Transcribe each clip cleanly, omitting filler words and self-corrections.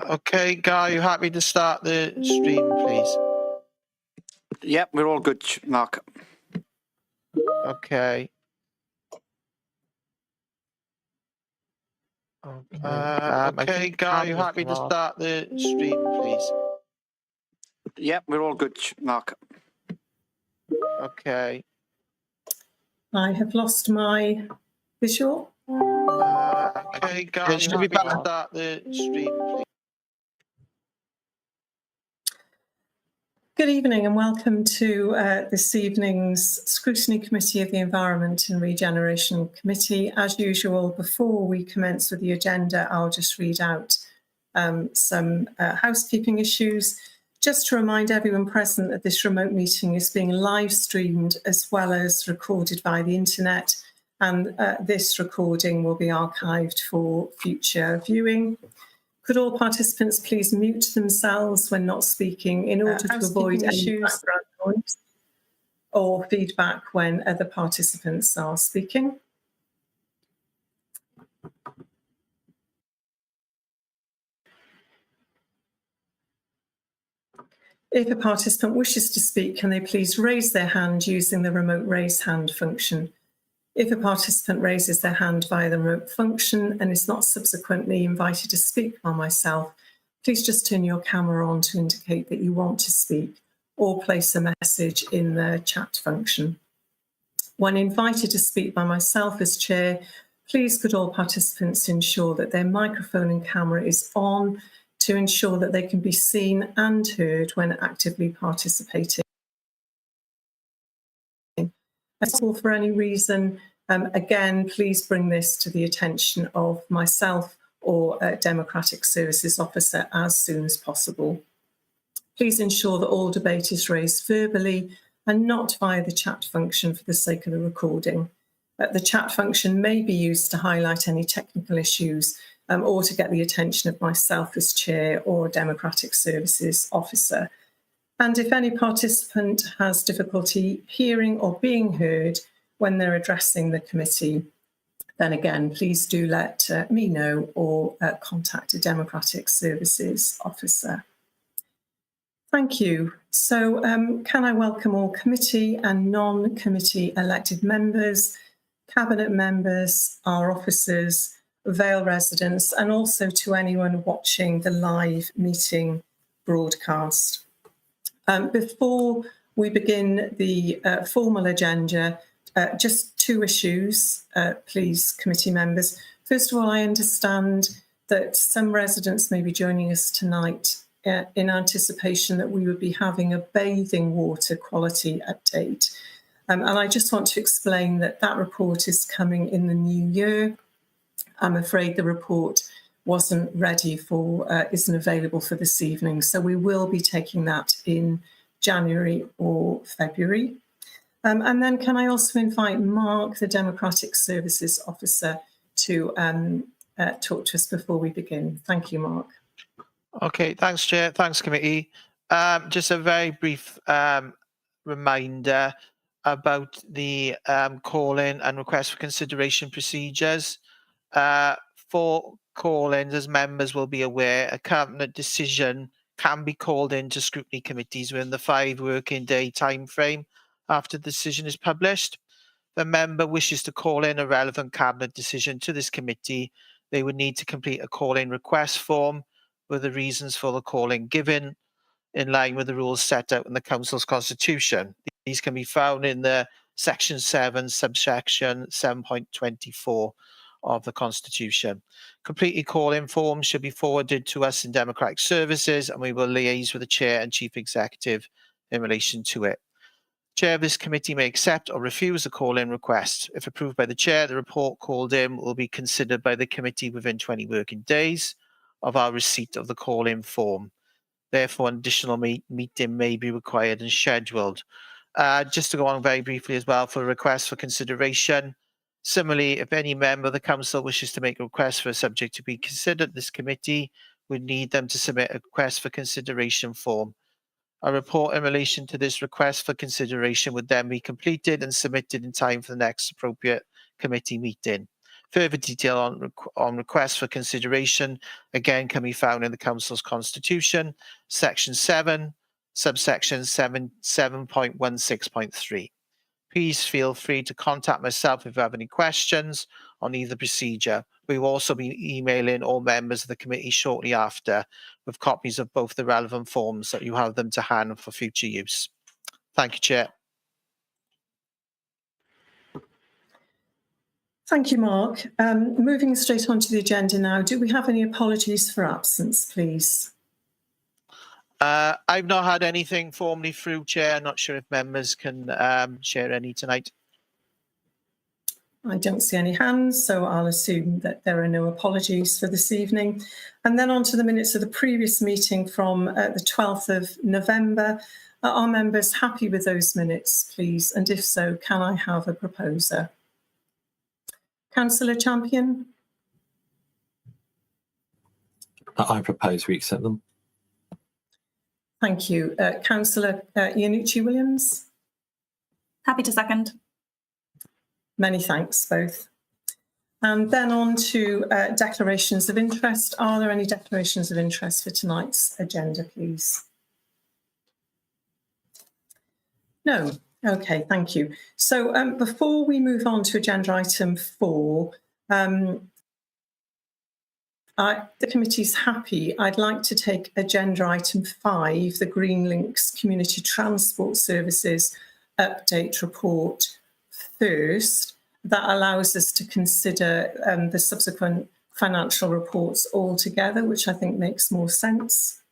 Okay, Guy, you happy to start the stream, please? Yep, we're all good, Mark. Okay. Okay, Guy, you happy to start the stream, please? Yep, we're all good, Mark. Okay. I have lost my visual. Okay, Guy, you happy to start the stream, please? Good evening and welcome to this evening's Scrutiny Committee of the Environment and Regeneration Committee. As usual, before we commence with the agenda, I'll just read out some housekeeping issues. Just to remind everyone present that this remote meeting is being live streamed as well as recorded via the internet, and this recording will be archived for future viewing. Could all participants please mute themselves when not speaking in order to avoid any background noise or feedback when other participants are speaking? If a participant wishes to speak, can they please raise their hand using the remote raise hand function? If a participant raises their hand via the remote function and is not subsequently invited to speak by myself, please just turn your camera on to indicate that you want to speak or place a message in the chat function. When invited to speak by myself as chair, please could all participants ensure that their microphone and camera is on to ensure that they can be seen and heard when actively participating. If for any reason, again, please bring this to the attention of myself or a Democratic Services Officer as soon as possible. Please ensure that all debate is raised verbally and not via the chat function for the sake of the recording. The chat function may be used to highlight any technical issues or to get the attention of myself as chair or a Democratic Services Officer. And if any participant has difficulty hearing or being heard when they're addressing the committee, then again, please do let me know or contact a Democratic Services Officer. Thank you. So can I welcome all committee and non-committee elected members, cabinet members, our officers, Vale residents, and also to anyone watching the live meeting broadcast. Before we begin the formal agenda, just two issues, please, committee members. First of all, I understand that some residents may be joining us tonight in anticipation that we would be having a bathing water quality update. And I just want to explain that that report is coming in the new year. I'm afraid the report wasn't ready for, isn't available for this evening. So we will be taking that in January or February. And then can I also invite Mark, the Democratic Services Officer, to talk to us before we begin. Thank you, Mark. Okay, thanks, Chair. Thanks, Committee. Just a very brief reminder about the call-in and request for consideration procedures. For call-ins, as members will be aware, a cabinet decision can be called into scrutiny committees within the 5 working day time frame after the decision is published. If a member wishes to call in a relevant cabinet decision to this committee, they would need to complete a call-in request form with the reasons for the call-in given in line with the rules set out in the Council's constitution. These can be found in the section 7, subsection 7.24 of the Constitution. Completed call-in forms should be forwarded to us in Democratic Services, and we will liaise with the Chair and Chief Executive in relation to it. Chair of this committee may accept or refuse a call-in request. If approved by the Chair, the report called in will be considered by the committee within 20 working days of our receipt of the call-in form. Therefore, an additional meeting may be required and scheduled. Just to go on very briefly as well for a request for consideration. Similarly, if any member of the Council wishes to make a request for a subject to be considered, this committee would need them to submit a request for consideration form. A report in relation to this request for consideration would then be completed and submitted in time for the next appropriate committee meeting. Further detail on requests for consideration, again, can be found in the Council's Constitution, Section 7, subsection 7.16.3. Please feel free to contact myself if you have any questions on either procedure. We will also be emailing all members of the committee shortly after with copies of both the relevant forms so you have them to hand for future use. Thank you, Chair. Thank you, Mark. Moving straight on to the agenda now, do we have any apologies for absence, please? I've not had anything formally through, Chair. I'm not sure if members can share any tonight. I don't see any hands, so I'll assume that there are no apologies for this evening. And then on to the minutes of the previous meeting from the 12th of November. Are members happy with those minutes, please? And if so, can I have a proposer? Councillor Champion? I propose we accept them. Thank you. Councillor Iannucci-Williams? Happy to second. Many thanks, both. And then on to declarations of interest. Are there any declarations of interest for tonight's agenda, please? No. Okay, thank you. So before we move on to agenda item 4, the committee's happy. I'd like to take agenda item 5, the Green Links Community Transport Services Update Report, first. That allows us to consider the subsequent financial reports all together, which I think makes more sense.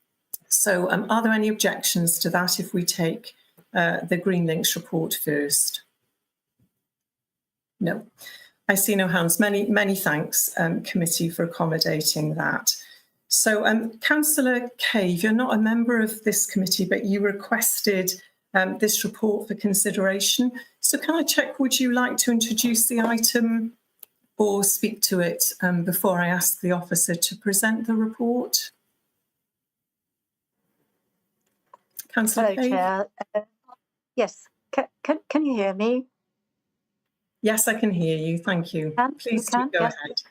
So are there any objections to that if we take the Green Links report first? No. I see no hands. Many thanks, committee, for accommodating that. So, Councillor Cave, you're not a member of this committee, but you requested this report for consideration. So can I check, would you like to introduce the item or speak to it before I ask the officer to present the report? Councillor Cave? Hello, Chair. Yes, can you hear me? Yes, I can hear you. Thank you. Please go yes. ahead.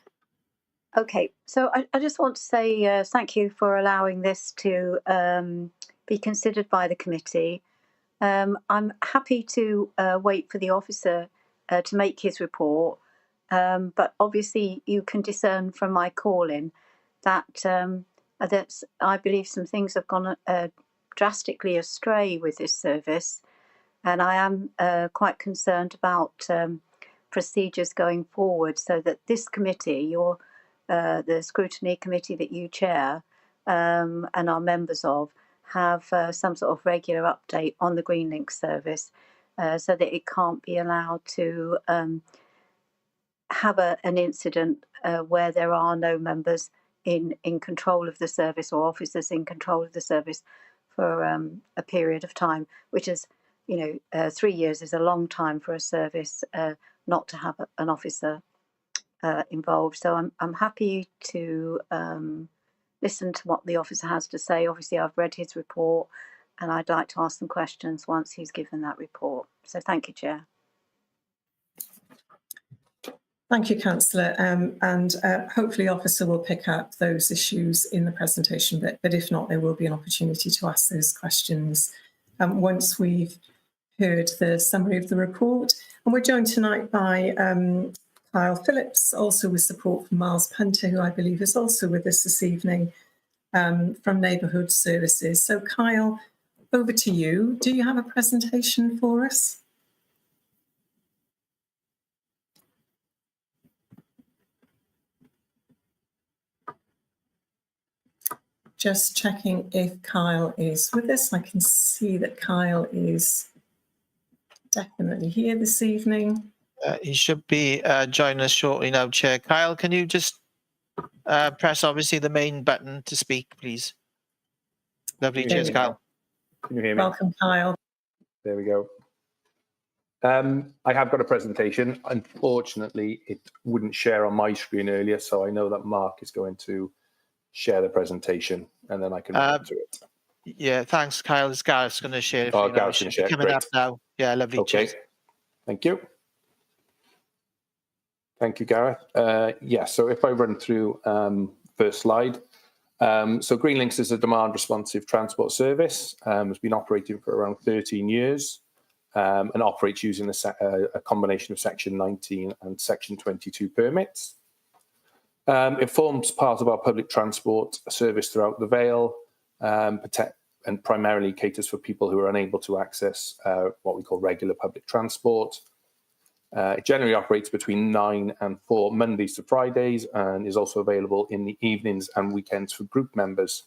Okay, so I just want to say thank you for allowing this to be considered by the committee. I'm happy to wait for the officer to make his report, but obviously you can discern from my calling that I believe some things have gone drastically astray with this service, and I am quite concerned about procedures going forward, so that this committee, the Scrutiny Committee that you chair and are members of, have some sort of regular update on the Green Link service, so that it can't be allowed to have an incident where there are no members in control of the service or officers in control of the service for a period of time, which is, 3 years is a long time for a service not to have an officer involved. So I'm happy to listen to what the officer has to say. Obviously, I've read his report and I'd like to ask some questions once he's given that report. So thank you, Chair. Thank you, Councillor. And hopefully the officer will pick up those issues in the presentation, but if not, there will be an opportunity to ask those questions once we've heard the summary of the report. And we're joined tonight by Kyle Phillips, also with support from Miles Punter, who I believe is also with us this evening from Neighbourhood Services. So Kyle, over to you. Do you have a presentation for us? Just checking if Kyle is with us. I can see that Kyle is definitely here this evening. He should be joining us shortly now, Chair. Kyle, can you just press, obviously, the main button to speak, please? Lovely. Cheers, Kyle. Can you hear me? Welcome, Kyle. There we go. I have got a presentation. Unfortunately, it wouldn't share on my screen earlier, so I know that Mark is going to share the presentation, and then I can run through it. Yeah, thanks, Kyle. It's Gareth's going to share it. Oh, Gareth's going to share it. Coming Great. up now. Yeah, lovely. Okay. Cheers. Thank you. Thank you, Gareth. So if I run through first slide. So Greenlinks is a demand responsive transport service. It's been operating for around 13 years and operates using a combination of Section 19 and Section 22 permits. It forms part of our public transport service throughout the Vale, and primarily caters for people who are unable to access what we call regular public transport. It generally operates between 9 and 4 Mondays to Fridays and is also available in the evenings and weekends for group members.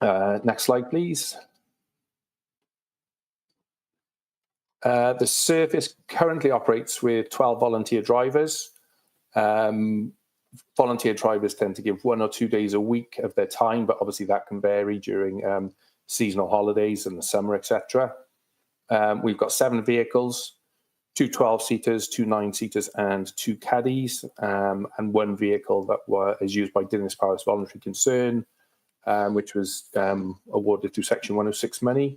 Next slide, please. The service currently operates with 12 volunteer drivers. Volunteer drivers tend to give 1 or 2 days a week of their time, but obviously that can vary during seasonal holidays and the summer, etc. We've got 7 vehicles, 2 12-seaters, 2 9-seaters, and 2 caddies, and 1 vehicle that is used by Dinas Powys Voluntary Concern, which was awarded through Section 106 money.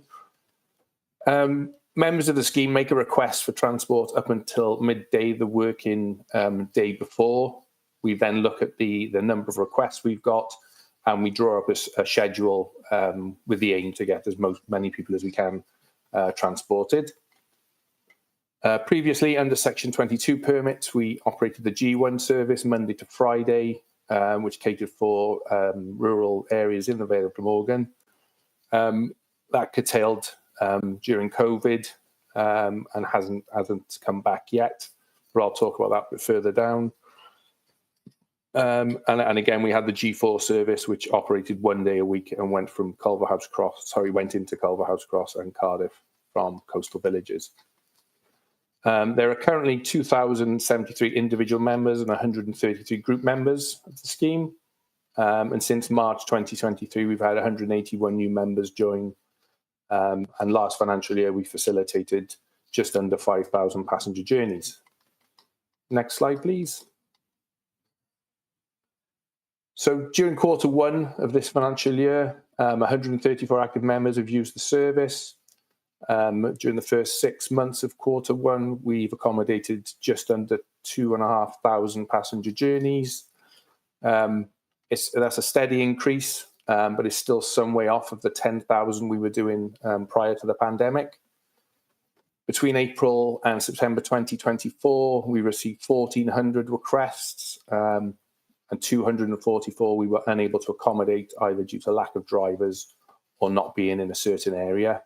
Members of the scheme make a request for transport up until midday the working day before. We then look at the number of requests we've got, and we draw up a schedule with the aim to get as many people as we can transported. Previously, under Section 22 permits, we operated the G1 service Monday to Friday, which catered for rural areas in the Vale of Glamorgan. That curtailed during COVID and hasn't come back yet, but I'll talk about that a bit further down. And again, we had the G4 service, which operated 1 day a week and went into Culverhouse Cross and Cardiff from coastal villages. There are currently 2,073 individual members and 133 group members of the scheme. And since March 2023, we've had 181 new members join. And last financial year, we facilitated just under 5,000 passenger journeys. Next slide, please. So during Q1 of this financial year, 134 active members have used the service. During the first 6 months of Q1, we've accommodated just under 2,500 passenger journeys. That's a steady increase, but it's still some way off of the 10,000 we were doing prior to the pandemic. Between April and September 2024, we received 1,400 requests, and 244 we were unable to accommodate either due to lack of drivers or not being in a certain area.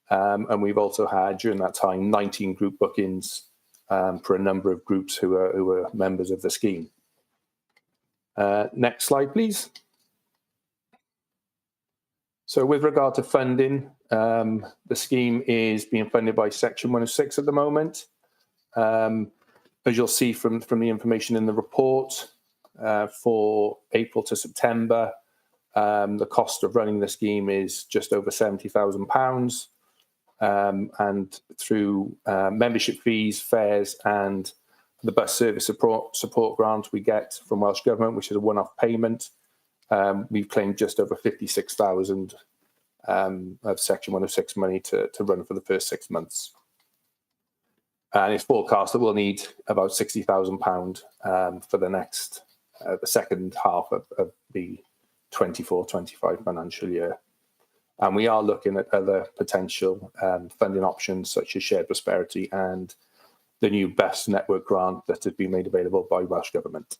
And we've also had, during that time, 19 group bookings for a number of groups who are members of the scheme. Next slide, please. So with regard to funding, the scheme is being funded by Section 106 at the moment. As you'll see from the information in the report, for April to September, the cost of running the scheme is just over £70,000. And through membership fees, fares, and the bus service support grant we get from Welsh Government, which is a one-off payment, we've claimed just over 56,000 of Section 106 money to run for the first 6 months. And it's forecast that we'll need about £60,000 for the second half of the 24-25 financial year. And we are looking at other potential funding options such as shared prosperity and the new bus network grant that has been made available by Welsh Government.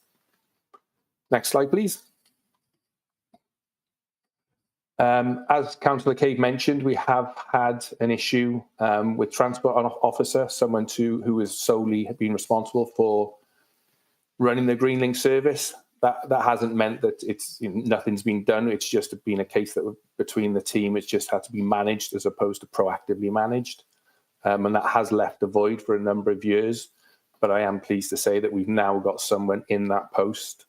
Next slide, please. As Councillor Cade mentioned, we have had an issue with Transport Officer, someone who has solely been responsible for running the Greenlink service. That hasn't meant that nothing's been done. It's just been a case that between the team, it's just had to be managed as opposed to proactively managed. And that has left a void for a number of years. But I am pleased to say that we've now got someone in that post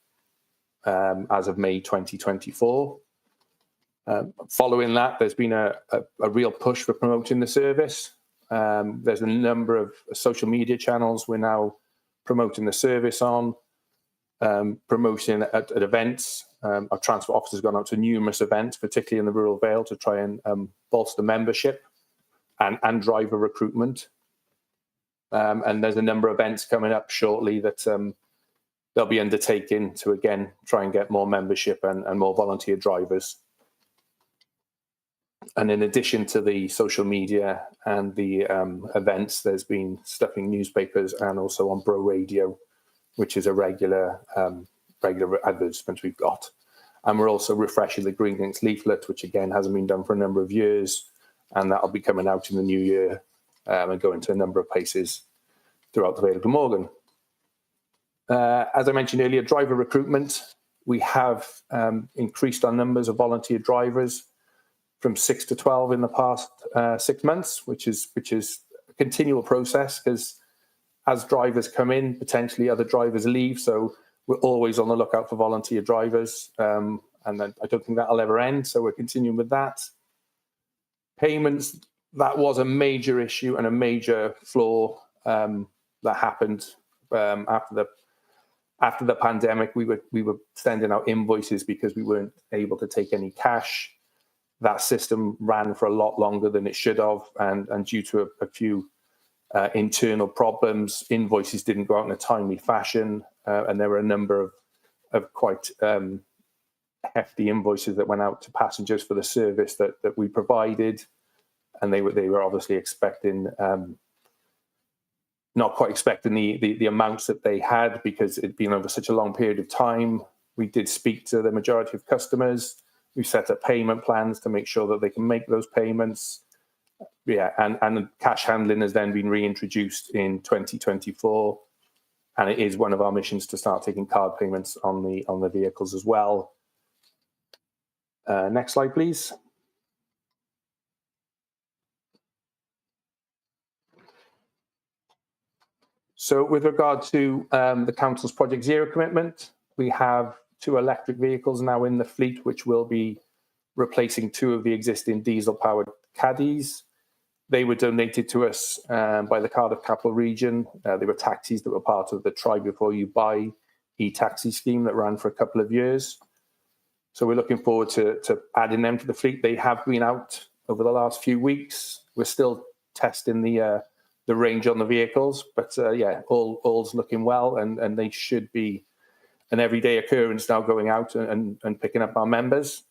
as of May 2024. Following that, there's been a real push for promoting the service. There's a number of social media channels we're now promoting the service on. Promoting at events. Our transport office has gone out to numerous events, particularly in the rural Vale, to try and bolster membership and driver recruitment. And there's a number of events coming up shortly that they'll be undertaking to, again, try and get more membership and more volunteer drivers. And in addition to the social media and the events, there's been stuff in newspapers and also on Bro Radio, which is a regular advertisement we've got. And we're also refreshing the Green Links leaflet, which again hasn't been done for a number of years, and that'll be coming out in the new year and going to a number of places throughout the Vale of Glamorgan. As I mentioned earlier, driver recruitment. We have increased our numbers of volunteer drivers from 6 to 12 in the past 6 months, which is a continual process, because as drivers come in, potentially other drivers leave. So we're always on the lookout for volunteer drivers. And then I don't think that'll ever end. So we're continuing with that. Payments, that was a major issue and a major flaw that happened after the pandemic. We were sending out invoices because we weren't able to take any cash. That system ran for a lot longer than it should have, and due to a few internal problems, invoices didn't go out in a timely fashion, and there were a number of quite hefty invoices that went out to passengers for the service that we provided, and they were obviously expecting, not quite expecting the amounts that they had, because it'd been over such a long period of time. We did speak to the majority of customers. We set up payment plans to make sure that they can make those payments. Yeah, and cash handling has then been reintroduced in 2024, and it is one of our missions to start taking card payments on the vehicles as well. Next slide, please. So with regard to the Council's Project Zero commitment, we have 2 electric vehicles now in the fleet, which will be replacing 2 of the existing diesel-powered caddies. They were donated to us by the Cardiff Capital Region. They were taxis that were part of the Try Before You Buy e-taxi scheme that ran for a couple of years. So we're looking forward to adding them to the fleet. They have been out over the last few weeks. We're still testing the range on the vehicles, but yeah, all's looking well, and they should be an everyday occurrence now, going out and picking up our members.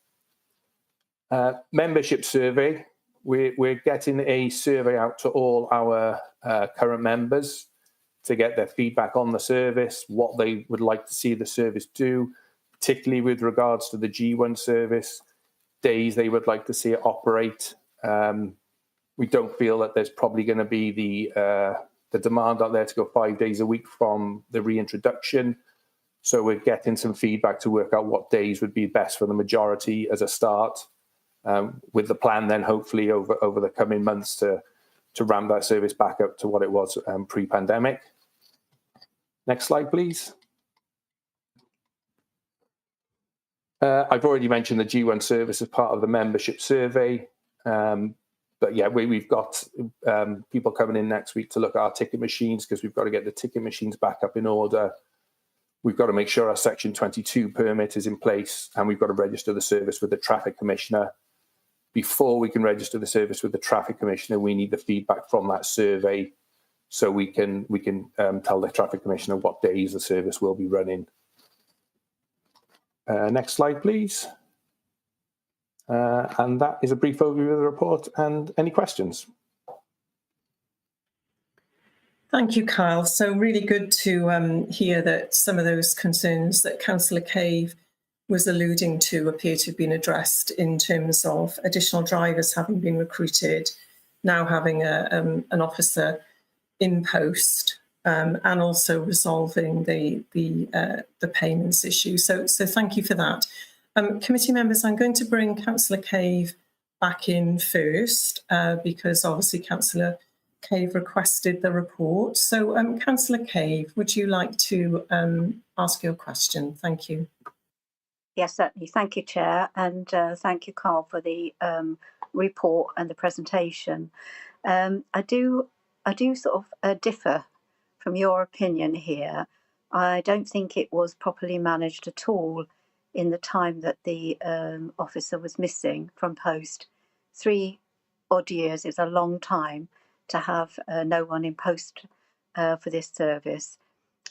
Membership survey. We're getting a survey out to all our current members to get their feedback on the service, what they would like to see the service do, particularly with regards to the G1 service, days they would like to see it operate. We don't feel that there's probably going to be the demand out there to go 5 days a week from the reintroduction. So we're getting some feedback to work out what days would be best for the majority as a start, with the plan then hopefully over the coming months to ramp that service back up to what it was pre-pandemic. Next slide, please. I've already mentioned the G1 service as part of the membership survey. But yeah, we've got people coming in next week to look at our ticket machines, because we've got to get the ticket machines back up in order. We've got to make sure our Section 22 permit is in place, and we've got to register the service with the Traffic Commissioner. Before we can register the service with the Traffic Commissioner, we need the feedback from that survey, so we can tell the Traffic Commissioner what days the service will be running. Next slide, please. And that is a brief overview of the report, and any questions? Thank you, Kyle. So really good to hear that some of those concerns that Councillor Cave was alluding to appear to have been addressed, in terms of additional drivers having been recruited, now having an officer in post, and also resolving the payments issue. So thank you for that. Committee members, I'm going to bring Councillor Cave back in first, because obviously Councillor Cave requested the report. So Councillor Cave, would you like to ask your question? Thank you. Yes, certainly. Thank you, Chair, and thank you, Carl, for the report and the presentation. I do sort of differ from your opinion here. I don't think it was properly managed at all in the time that the officer was missing from post. 3 odd years is a long time to have no one in post for this service.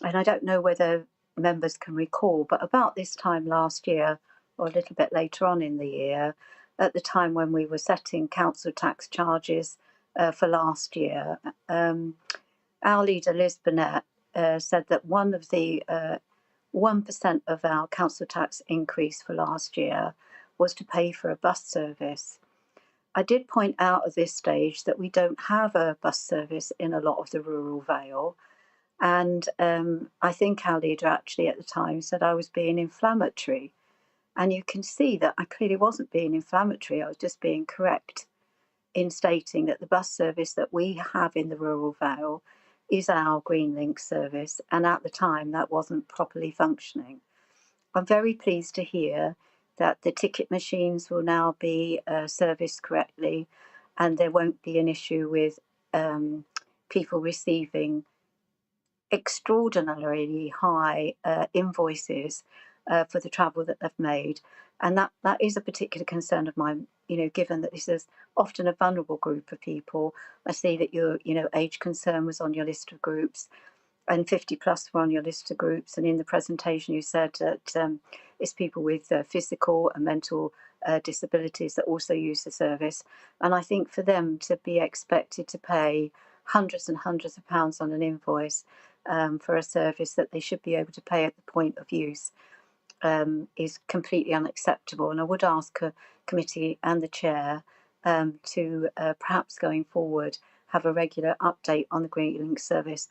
And I don't know whether members can recall, but about this time last year, or a little bit later on in the year, at the time when we were setting council tax charges for last year, our leader, Liz Burnett, said that one of the 1% of our council tax increase for last year was to pay for a bus service. I did point out at this stage that we don't have a bus service in a lot of the rural Vale. And I think our leader actually at the time said I was being inflammatory. And you can see that I clearly wasn't being inflammatory. I was just being correct in stating that the bus service that we have in the rural Vale is our Greenlink service. And at the time, that wasn't properly functioning. I'm very pleased to hear that the ticket machines will now be serviced correctly, and there won't be an issue with people receiving extraordinarily high invoices for the travel that they've made. And that is a particular concern of mine, given that this is often a vulnerable group of people. I see that your, age concern was on your list of groups, and 50 plus were on your list of groups. And in the presentation, you said that it's people with physical and mental disabilities that also use the service. And I think for them to be expected to pay hundreds and hundreds of pounds on an invoice for a service that they should be able to pay at the point of use is completely unacceptable. And I would ask the committee and the chair to perhaps going forward have a regular update on the Greenlink service,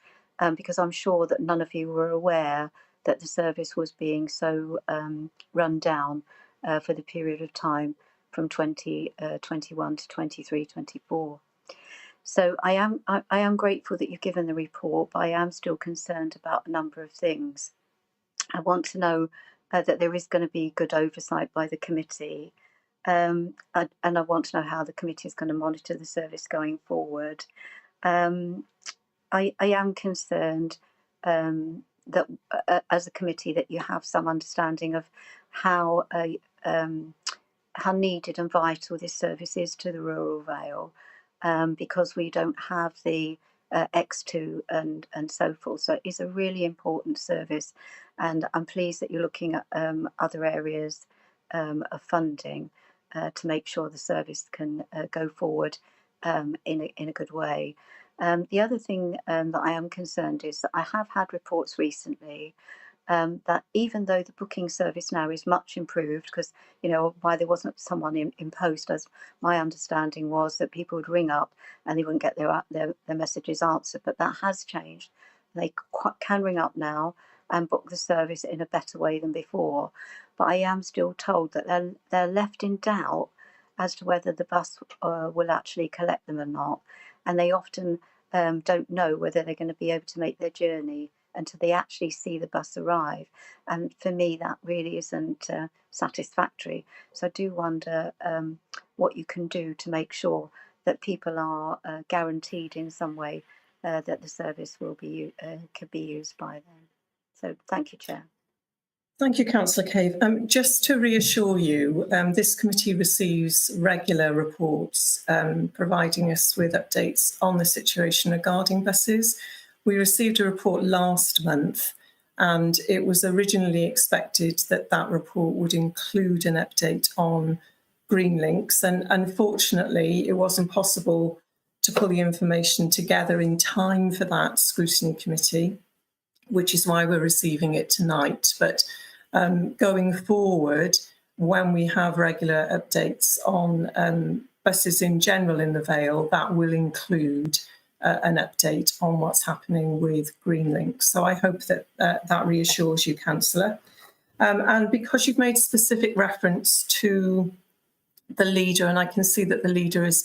because I'm sure that none of you were aware that the service was being so run down for the period of time from 2021 to 23-24. So I am grateful that you've given the report, but I am still concerned about a number of things. I want to know that there is going to be good oversight by the committee, and I want to know how the committee is going to monitor the service going forward. I am concerned that as a committee that you have some understanding of how needed and vital this service is to the rural Vale, because we don't have the X2 and so forth. So it's a really important service, and I'm pleased that you're looking at other areas of funding to make sure the service can go forward in a good way. The other thing that I am concerned is that I have had reports recently that even though the booking service now is much improved, because why there wasn't someone in post, as my understanding was that people would ring up and they wouldn't get their messages answered, but that has changed. They can ring up now and book the service in a better way than before, but I am still told that they're left in doubt as to whether the bus will actually collect them or not, and they often don't know whether they're going to be able to make their journey until they actually see the bus arrive. And for me, that really isn't satisfactory. So I do wonder what you can do to make sure that people are guaranteed in some way that the service will be could be used by them. So thank you, Chair. Thank you, Councillor Cave. Just to reassure you, this committee receives regular reports providing us with updates on the situation regarding buses. We received a report last month, and it was originally expected that that report would include an update on Greenlinks, and unfortunately it wasn't possible to pull the information together in time for that scrutiny committee, which is why we're receiving it tonight. But going forward, when we have regular updates on buses in general in the Vale, that will include an update on what's happening with Greenlink. So I hope that that reassures you, Councillor. And because you've made specific reference to the leader, and I can see that the leader has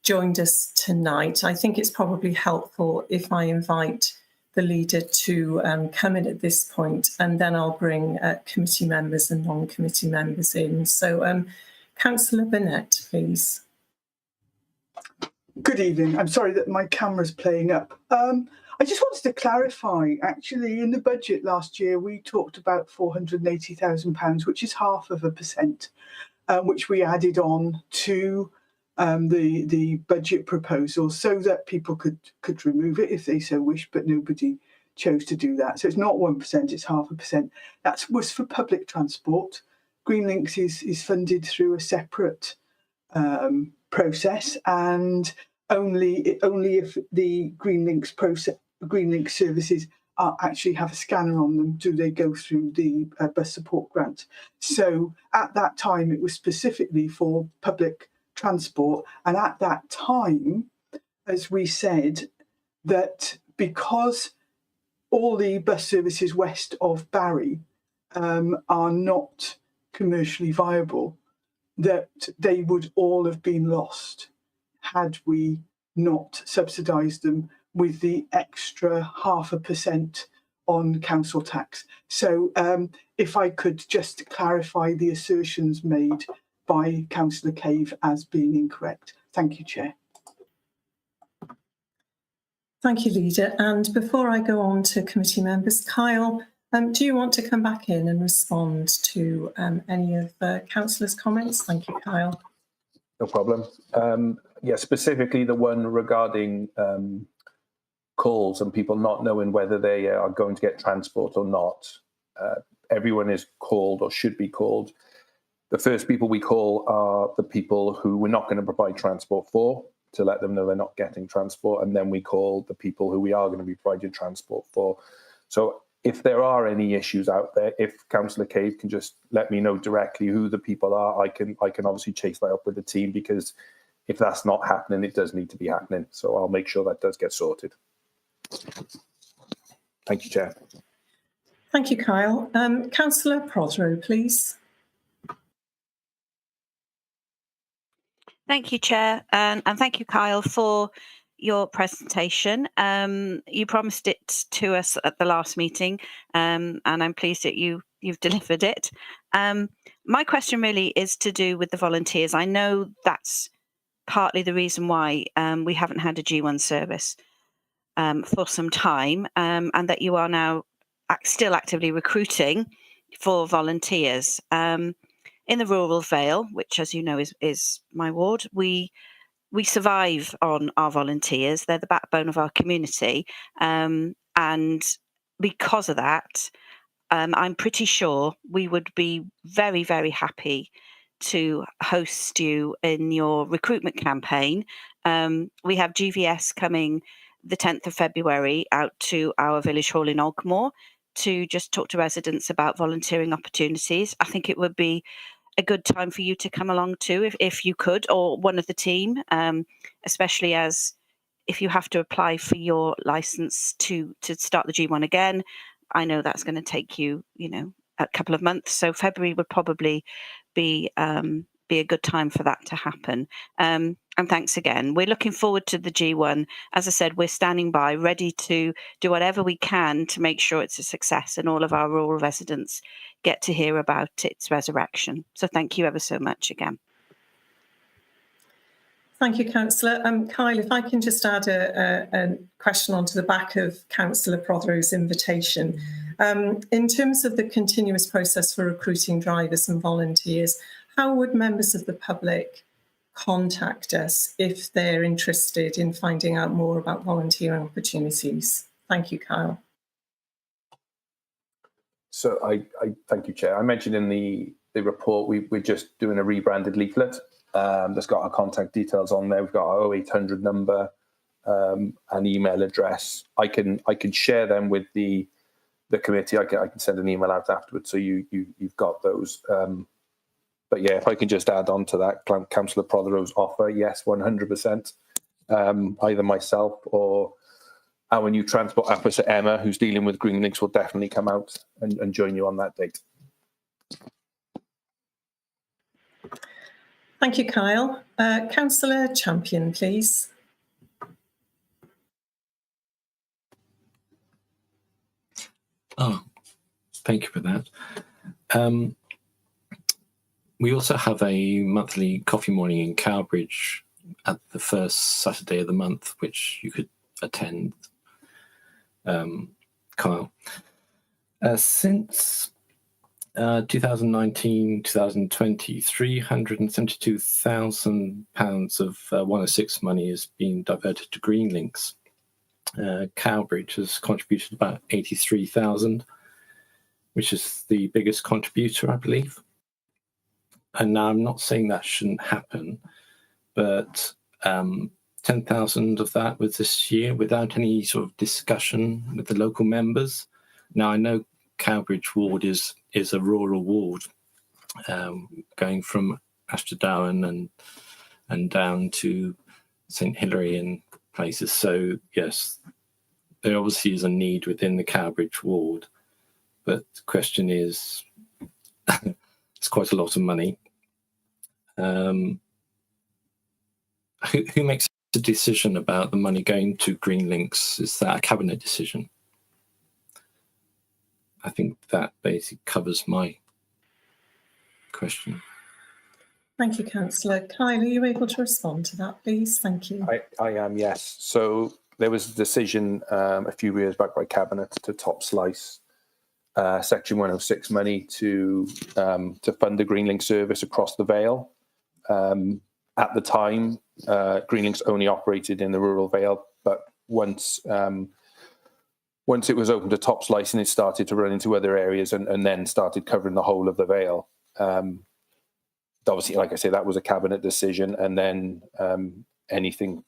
joined us tonight, I think it's probably helpful if I invite the leader to come in at this point, and then I'll bring committee members and non-committee members in. So Councillor Burnett, please. Good evening. I'm sorry that my camera's playing up. I just wanted to clarify, actually, in the budget last year, we talked about £480,000, which is 0.5%, which we added on to the budget proposal so that people could remove it if they so wished, but nobody chose to do that. So it's not 1%, it's 0.5%. That was for public transport. Green Links is funded through a separate process, and only if the Green Links services actually have a scanner on them do they go through the bus support grant. So at that time it was specifically for public transport, and at that time, as we said, that because all the bus services west of Barry are not commercially viable, that they would all have been lost had we not subsidised them with the extra 0.5% on council tax. So if I could just clarify the assertions made by Councillor Cave as being incorrect. Thank you, Chair. Thank you, Leader. And before I go on to committee members, Kyle, do you want to come back in and respond to any of Councillor's comments? Thank you, Kyle. No problem. Yeah, specifically the one regarding calls and people not knowing whether they are going to get transport or not. Everyone is called or should be called. The first people we call are the people who we're not going to provide transport for, to let them know they're not getting transport, and then we call the people who we are going to be providing transport for. So if there are any issues out there, if Councillor Cave can just let me know directly who the people are, I can obviously chase that up with the team, because if that's not happening, it does need to be happening. So I'll make sure that does get sorted. Thank you, Chair. Thank you, Kyle. Councillor Prothero, please. Thank you, Chair, and thank you, Kyle, for your presentation. You promised it to us at the last meeting, and I'm pleased that you've delivered it. My question really is to do with the volunteers. I know that's partly the reason why we haven't had a G1 service for some time, and that you are now still actively recruiting for volunteers. In the rural Vale, which, as you know, is my ward, we survive on our volunteers. They're the backbone of our community, and because of that, I'm pretty sure we would be very, very happy to host you in your recruitment campaign. We have GVS coming the 10th of February out to our village hall in Ogmore to just talk to residents about volunteering opportunities. I think it would be a good time for you to come along too, if you could, or one of the team, especially as if you have to apply for your license to start the G1 again. I know that's going to take you, a couple of months. So February would probably be a good time for that to happen. And thanks again. We're looking forward to the G1. As I said, we're standing by, ready to do whatever we can to make sure it's a success and all of our rural residents get to hear about its resurrection. So thank you ever so much again. Thank you, Councillor. Kyle, if I can just add a question onto the back of Councillor Prothero's invitation. In terms of the continuous process for recruiting drivers and volunteers, how would members of the public contact us if they're interested in finding out more about volunteering opportunities? Thank you, Kyle. So I thank you, Chair. I mentioned in the report we're just doing a rebranded leaflet that's got our contact details on there. We've got our 0800 number, an email address. I can share them with the committee. I can send an email out afterwards, so you've got those. But yeah, if I can just add on to that, Councillor Prothero's offer, yes, 100%. Either myself or our new transport officer, Emma, who's dealing with Green Links, will definitely come out and join you on that date. Thank you, Kyle. Councillor Champion, please. Oh, thank you for that. We also have a monthly coffee morning in Cowbridge at the first Saturday of the month, which you could attend, Kyle. Since 2019, 2020, £372,000 of 106 money is being diverted to green links. Cowbridge has contributed about 83,000, which is the biggest contributor, I believe. And now I'm not saying that shouldn't happen, but 10,000 of that was this year without any sort of discussion with the local members. Now, I know Cowbridge ward is a rural ward, going from Ashterdown and down to St Hilary and places. So yes, there obviously is a need within the Cowbridge ward, but the question is, it's quite a lot of money. Who makes the decision about the money going to green links? Is that a cabinet decision? I think that basically covers my question. Thank you, Councillor. Kyle, are you able to respond to that, please? Thank you. I am, yes. So there was a decision a few years back by Cabinet to top slice Section 106 money to fund the Greenlink service across the Vale. At the time, Greenlinks only operated in the rural Vale, but once it was open to top slicing, it started to run into other areas and then started covering the whole of the Vale. Obviously, like I say, that was a cabinet decision, and then anything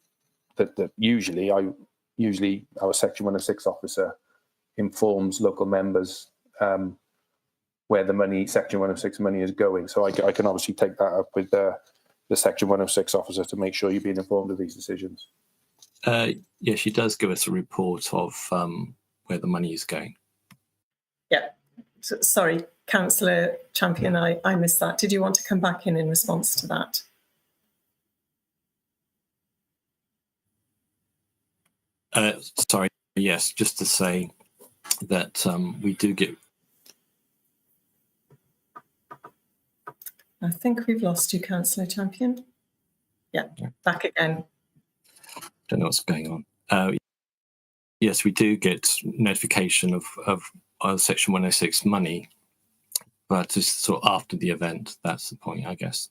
that usually our Section 106 officer informs local members where the money, Section 106 money, is going. So I can obviously take that up with the Section 106 officer to make sure you're being informed of these decisions. Yeah, she does give us a report of where the money is going. Yeah, sorry, Councillor Champion, I missed that. Did you want to come back in response to that? Sorry, yes, just to say that we do get... I think we've lost you, Councillor Champion. Yeah, back again. Don't know what's going on. Yes, we do get notification of Section 106 money, but it's sort of after the event. That's the point, I guess.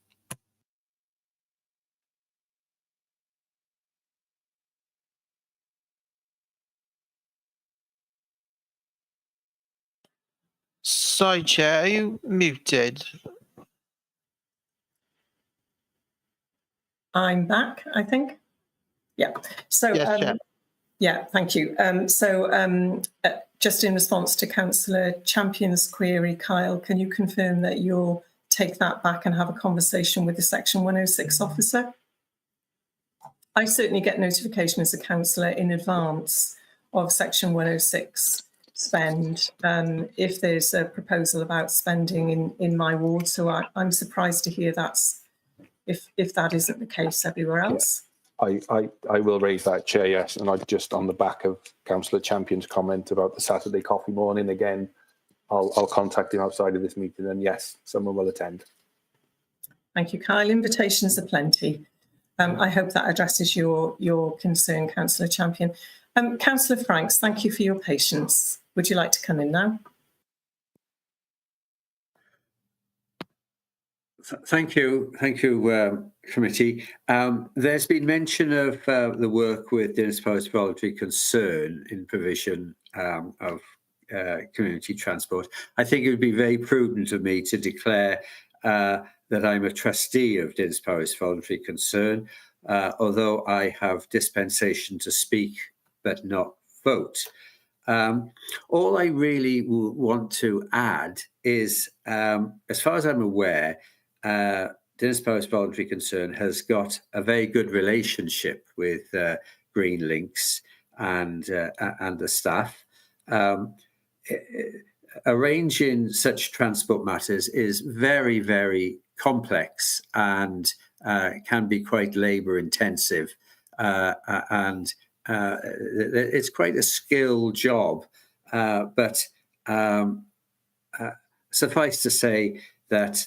Sorry, Chair, are you muted? I'm back, I think. Yeah. So, Yes, Chair. yeah, thank you. Just in response to Councillor Champion's query, Kyle, can you confirm that you'll take that back and have a conversation with the Section 106 officer? I certainly get notification as a councillor in advance of Section 106 spend if there's a proposal about spending in my ward. So I'm surprised to hear that's if that isn't the case everywhere else. Yeah. I will raise that, Chair, yes, and I've just on the back of Councillor Champion's comment about the Saturday coffee morning again, I'll contact him outside of this meeting, and yes, someone will attend. Thank you, Kyle. Invitations are plenty. I hope that addresses your concern, Councillor Champion. Councillor Franks, thank you for your patience. Would you like to come in now? Thank you, committee. There's been mention of the work with Dinas Powys Voluntary Concern in provision of community transport. I think it would be very prudent of me to declare that I'm a trustee of Dinas Powys Voluntary Concern, although I have dispensation to speak but not vote. All I really want to add is, as far as I'm aware, Dinas Powys Voluntary Concern has got a very good relationship with Green Links and the staff. Arranging such transport matters is very, very complex and can be quite labour intensive, and it's quite a skill job. But suffice to say that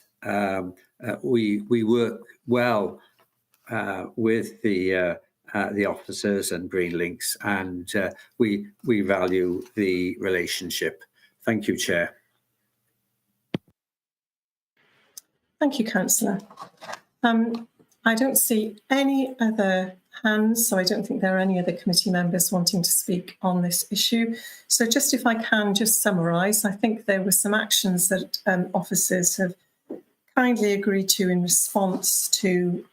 we work well with the officers and Green Links, and we value the relationship. Thank you, Chair. Thank you, Councillor. I don't see any other hands, so I don't think there are any other committee members wanting to speak on this issue. So just if I can just summarise, I think there were some actions that officers have kindly agreed to in response to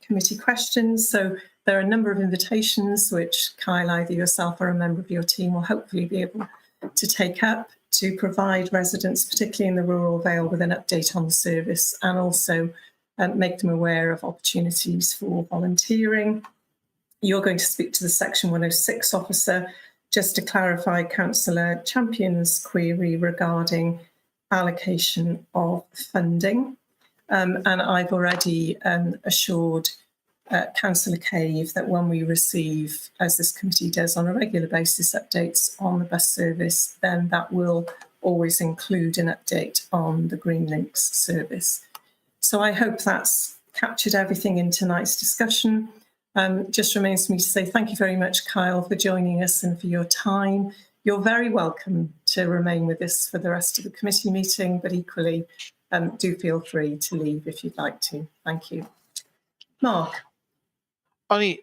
committee questions. So there are a number of invitations which Kyle, either yourself or a member of your team will hopefully be able to take up to provide residents, particularly in the rural Vale, with an update on the service and also make them aware of opportunities for volunteering. You're going to speak to the Section 106 officer just to clarify Councillor Champion's query regarding allocation of funding. And I've already assured Councillor Cave that when we receive, as this committee does on a regular basis, updates on the bus service, then that will always include an update on the Green Links service. So I hope that's captured everything in tonight's discussion. Just remains for me to say thank you very much, Kyle, for joining us and for your time. You're very welcome to remain with us for the rest of the committee meeting, but equally do feel free to leave if you'd like to. Thank you. Mark.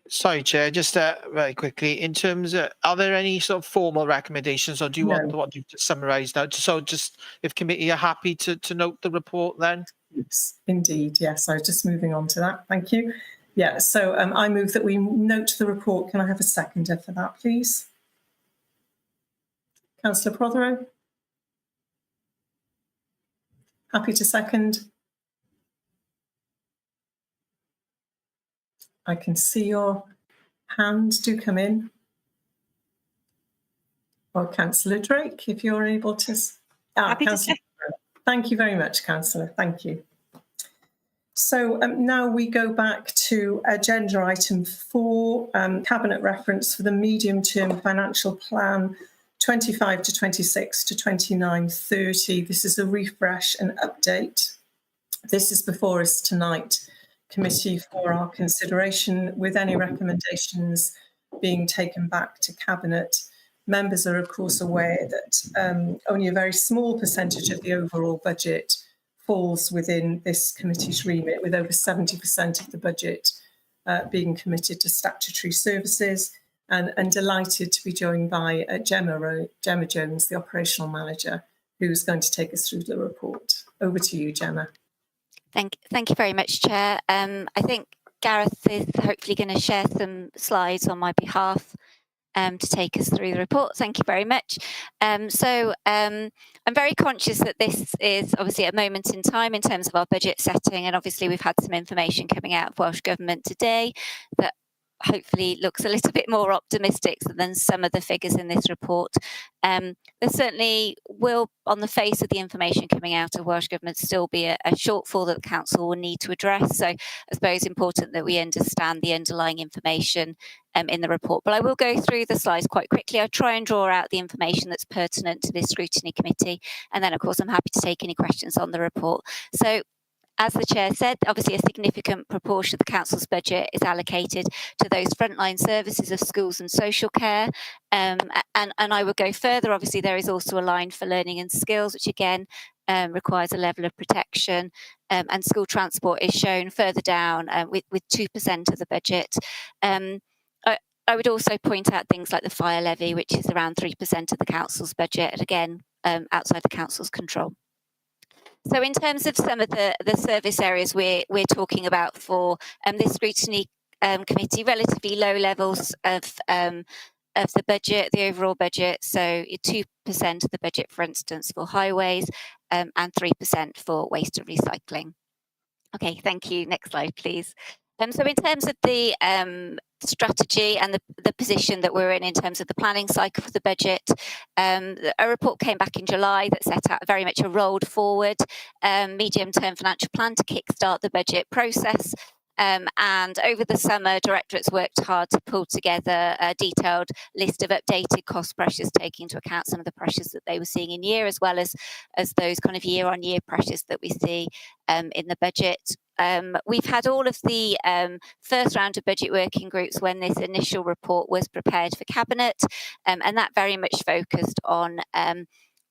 Sorry, Chair, just very quickly, in terms of, are there any sort of formal recommendations, or do you want what you've summarised now? So just, if committee are happy to note the report then? Yes, indeed, yes, I was just moving on to that, thank you. Yeah, so I move that we note the report. Can I have a seconder for that, please? Councillor Prothero? Happy to second. I can see your hand. Do come in. Or Councillor Drake, if you're able to. Happy to second. Thank you very much, Councillor. Thank you. So now we go back to agenda item 4, Cabinet reference for the medium-term financial plan 25 to 26 to 29-30. This is a refresh and update. This is before us tonight, committee, for our consideration, with any recommendations being taken back to Cabinet. Members are, of course, aware that only a very small percentage of the overall budget falls within this committee's remit, with over 70% of the budget being committed to statutory services, and delighted to be joined by Gemma Jones, the operational manager, who's going to take us through the report. Over to you, Gemma. Thank you very much, Chair. I think Gareth is hopefully going to share some slides on my behalf to take us through the report. Thank you very much. I'm very conscious that this is obviously a moment in time in terms of our budget setting, and obviously we've had some information coming out of Welsh Government today that hopefully looks a little bit more optimistic than some of the figures in this report. There certainly will, on the face of the information coming out of Welsh Government, still be a shortfall that the Council will need to address. So I suppose it's important that we understand the underlying information in the report. But I will go through the slides quite quickly. I'll try and draw out the information that's pertinent to this scrutiny committee. And then, of course, I'm happy to take any questions on the report. So, as the Chair said, obviously a significant proportion of the Council's budget is allocated to those frontline services of schools and social care. And I would go further. Obviously, there is also a line for learning and skills, which again requires a level of protection. And school transport is shown further down with 2% of the budget. I would also point out things like the fire levy, which is around 3% of the Council's budget, and again, outside the Council's control. So in terms of some of the service areas we're talking about for this scrutiny committee, relatively low levels of the budget, the overall budget. So 2% of the budget, for instance, for highways, and 3% for waste and recycling. Okay, thank you. Next slide, please. So in terms of the strategy and the position that we're in terms of the planning cycle for the budget, a report came back in July that set out very much a rolled forward medium-term financial plan to kickstart the budget process. And over the summer, directorates worked hard to pull together a detailed list of updated cost pressures, taking into account some of the pressures that they were seeing in year, as well as those kind of year-on-year pressures that we see in the budget. We've had all of the first round of budget working groups when this initial report was prepared for Cabinet, and that very much focused on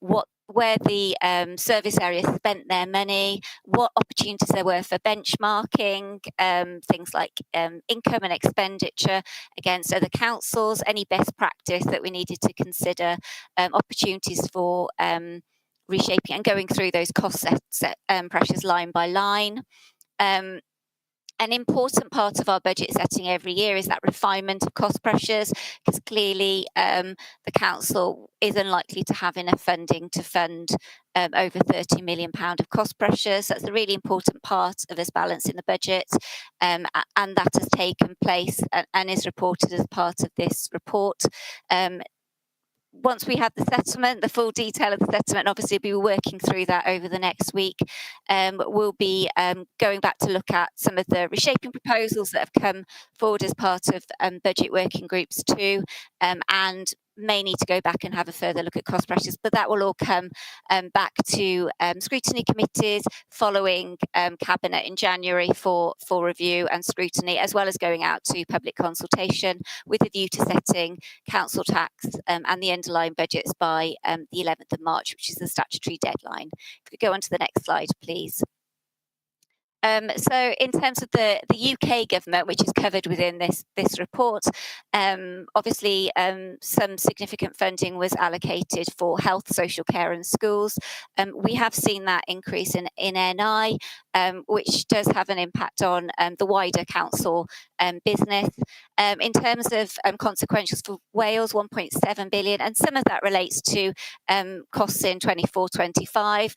what where the service areas spent their money, what opportunities there were for benchmarking, things like income and expenditure against other councils, any best practice that we needed to consider, opportunities for reshaping and going through those cost pressures line by line. An important part of our budget setting every year is that refinement of cost pressures, because clearly the council is unlikely to have enough funding to fund over £30 million of cost pressures. That's a really important part of us balancing the budget, and that has taken place and is reported as part of this report. Once we have the settlement, the full detail of the settlement, obviously we'll be working through that over the next week. We'll be going back to look at some of the reshaping proposals that have come forward as part of budget working groups too, and may need to go back and have a further look at cost pressures, but that will all come back to scrutiny committees following Cabinet in January for review and scrutiny, as well as going out to public consultation with a view to setting council tax and the underlying budgets by the 11th of March, which is the statutory deadline. If we go on to the next slide, please. So in terms of the UK government, which is covered within this report, obviously some significant funding was allocated for health, social care and schools. We have seen that increase in NI, which does have an impact on the wider council business. In terms of consequentials for Wales, 1.7 billion, and some of that relates to costs in 24-25,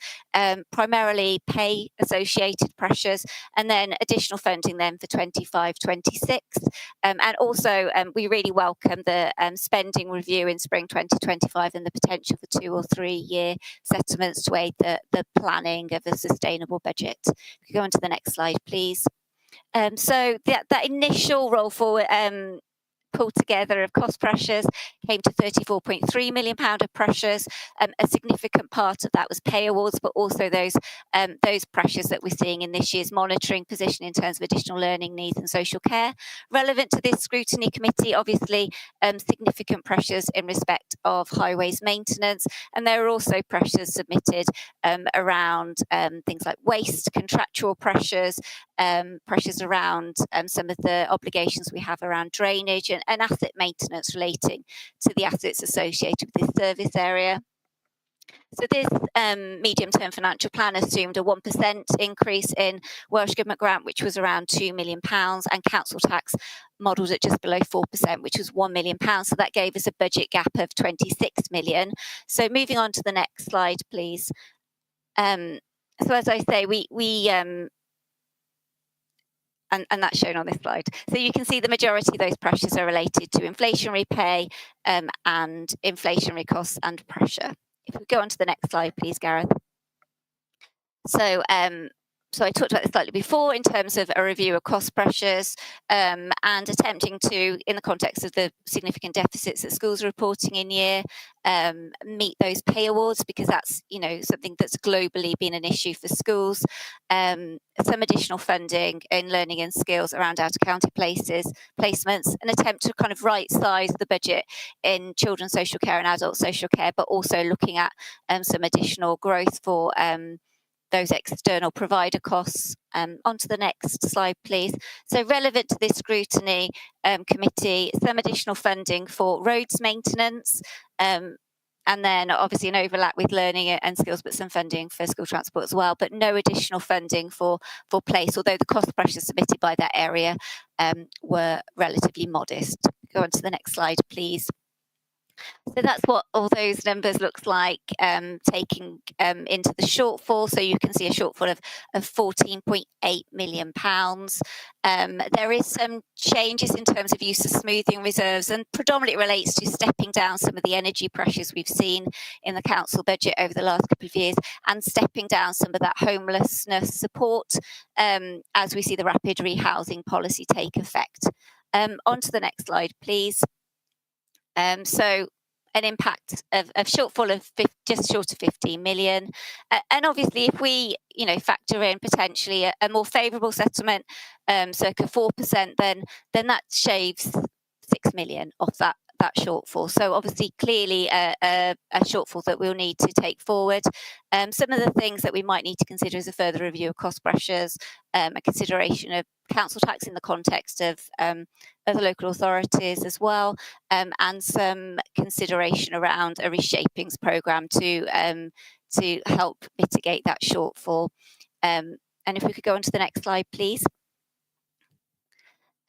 primarily pay associated pressures, and then additional funding then for 25-26. And also we really welcome the spending review in spring 2025 and the potential for 2 or 3 year settlements to aid the planning of a sustainable budget. If we go on to the next slide, please. So that initial roll forward pulled together of cost pressures came to £34.3 million of pressures. A significant part of that was pay awards, but also those pressures that we're seeing in this year's monitoring position in terms of additional learning needs and social care. Relevant to this scrutiny committee, obviously, significant pressures in respect of highways maintenance, and there are also pressures submitted around things like waste, contractual pressures, pressures around some of the obligations we have around drainage and asset maintenance relating to the assets associated with this service area. So this medium-term financial plan assumed a 1% increase in Welsh Government grant, which was around £2 million, and council tax modelled at just below 4%, which was £1 million. So that gave us a budget gap of 26 million. So moving on to the next slide, please. So as I say, and that's shown on this slide. So you can see the majority of those pressures are related to inflationary pay and inflationary costs and pressure. If we go on to the next slide, please, Gareth. So so I talked about this slightly before in terms of a review of cost pressures and attempting to, in the context of the significant deficits that schools are reporting in year, meet those pay awards, because that's, you know, something that's globally been an issue for schools. Some additional funding in learning and skills around out-of-county placements, an attempt to kind of right-size the budget in children's social care and adult social care, but also looking at some additional growth for those external provider costs. Onto the next slide, please. So relevant to this scrutiny committee, some additional funding for roads maintenance, and then obviously an overlap with learning and skills, but some funding for school transport as well, but no additional funding for place, although the cost pressures submitted by that area were relatively modest. Go on to the next slide, please. So that's what all those numbers looks like, taking into the shortfall. So you can see a shortfall of £14.8 million. There is some changes in terms of use of smoothing reserves, and predominantly relates to stepping down some of the energy pressures we've seen in the council budget over the last couple of years, and stepping down some of that homelessness support as we see the rapid rehousing policy take effect. On to the next slide, please. So an impact of shortfall of just short of 15 million. And obviously, if we, factor in potentially a more favourable settlement, circa 4%, then that shaves 6 million off that that shortfall. So obviously, clearly a shortfall that we'll need to take forward. Some of the things that we might need to consider is a further review of cost pressures, a consideration of council tax in the context of other local authorities as well, and some consideration around a reshapings programme to help mitigate that shortfall. And if we could go on to the next slide, please.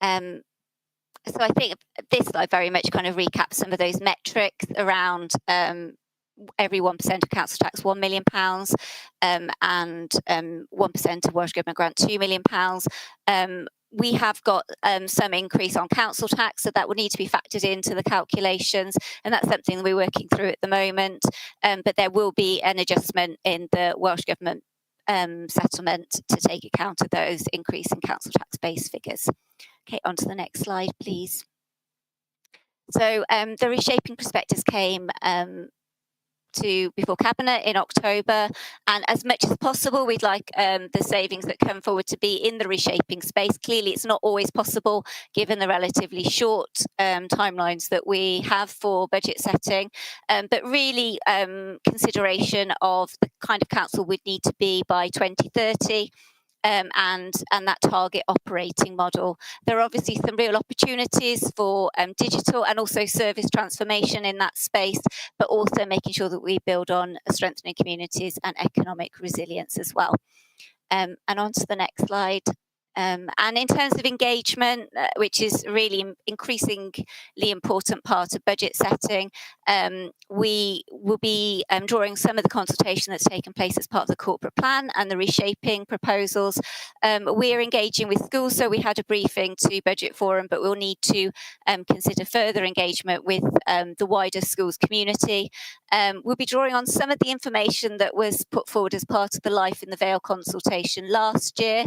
So I think this slide very much kind of recaps some of those metrics around every 1% of council tax, £1 million, and 1% of Welsh Government grant, £2 million. We have got some increase on council tax, so that will need to be factored into the calculations, and that's something that we're working through at the moment. But there will be an adjustment in the Welsh Government settlement to take account of those increase in council tax base figures. Okay, on to the next slide, please. So the reshaping prospectus came to before Cabinet in October, and as much as possible we'd like the savings that come forward to be in the reshaping space. Clearly it's not always possible given the relatively short timelines that we have for budget setting, but really consideration of the kind of council we'd need to be by 2030. And that target operating model. There are obviously some real opportunities for digital and also service transformation in that space, but also making sure that we build on strengthening communities and economic resilience as well. And on to the next slide. And in terms of engagement, which is really increasingly important part of budget setting, we will be drawing some of the consultation that's taken place as part of the corporate plan and the reshaping proposals. We're engaging with schools, so we had a briefing to Budget Forum, but we'll need to consider further engagement with the wider schools community. We'll be drawing on some of the information that was put forward as part of the Life in the Vale consultation last year,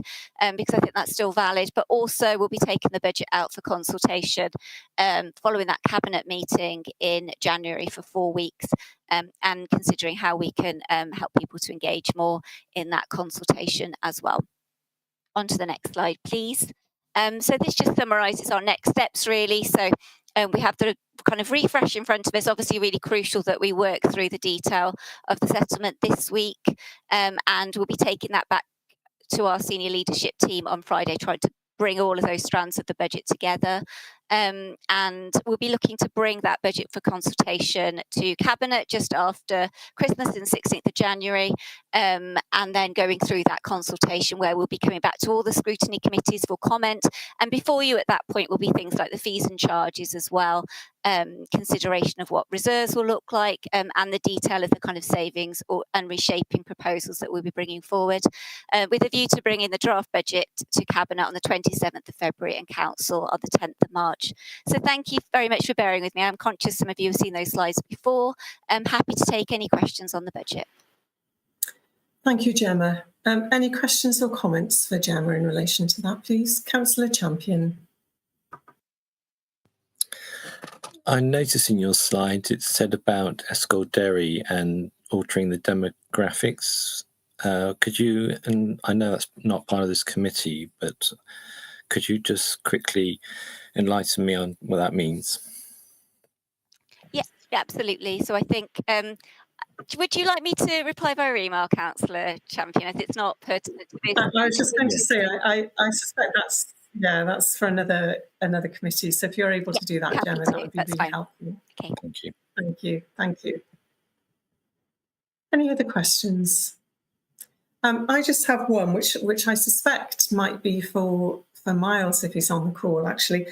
because I think that's still valid, but also we'll be taking the budget out for consultation following that Cabinet meeting in January for 4 weeks, and considering how we can help people to engage more in that consultation as well. On to the next slide, please. So this just summarises our next steps, really. So we have the kind of refresh in front of us. Obviously really crucial that we work through the detail of the settlement this week, and we'll be taking that back to our senior leadership team on Friday, trying to bring all of those strands of the budget together. And we'll be looking to bring that budget for consultation to Cabinet just after Christmas in 16th of January, and then going through that consultation where we'll be coming back to all the scrutiny committees for comment. And before you at that point will be things like the fees and charges as well, consideration of what reserves will look like, and the detail of the kind of savings and reshaping proposals that we'll be bringing forward, with a view to bringing the draft budget to Cabinet on the 27th of February and Council on the 10th of March. So thank you very much for bearing with me. I'm conscious some of you have seen those slides before. I'm happy to take any questions on the budget. Thank you, Gemma. Any questions or comments for Gemma in relation to that, please? Councillor Champion. I noticed in your slides it said about Escolderi and altering the demographics. Could you, and I know that's not part of this committee, but could you just quickly enlighten me on what that means? Yeah, absolutely. So I think, would you like me to reply via email, Councillor Champion, if it's not pertinent to this? I was just going to say, I suspect that's for another committee. So if you're able to do that, Gemma, that would be really helpful. Okay. Thank you. Thank you. Any other questions? I just have one, which I suspect might be for Miles if he's on the call, actually.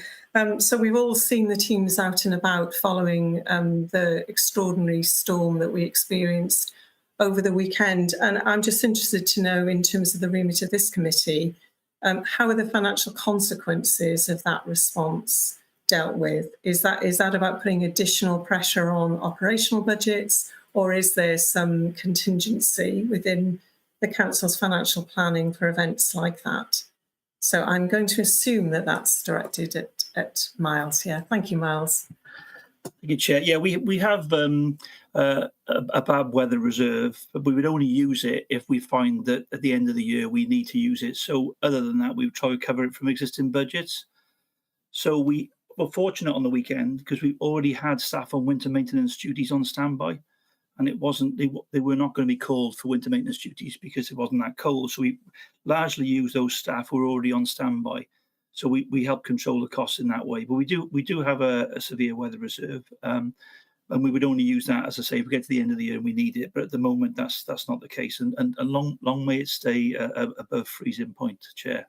So we've all seen the teams out and about following the extraordinary storm that we experienced over the weekend. And I'm just interested to know, in terms of the remit of this committee, how are the financial consequences of that response dealt with? Is that about putting additional pressure on operational budgets, or is there some contingency within the council's financial planning for events like that? So I'm going to assume that that's directed at Miles. Yeah, thank you, Miles. Thank you, Chair. Yeah, we have a bad weather reserve, but we would only use it if we find that at the end of the year we need to use it. So other than that, we would try to cover it from existing budgets. So we were fortunate on the weekend because we already had staff on winter maintenance duties on standby, and it wasn't they were not going to be called for winter maintenance duties because it wasn't that cold. So we largely used those staff who were already on standby. So we help control the costs in that way. But we do have a severe weather reserve, and we would only use that, as I say, if we get to the end of the year and we need it. But at the moment, that's not the case. And long may it stay above freezing point, Chair.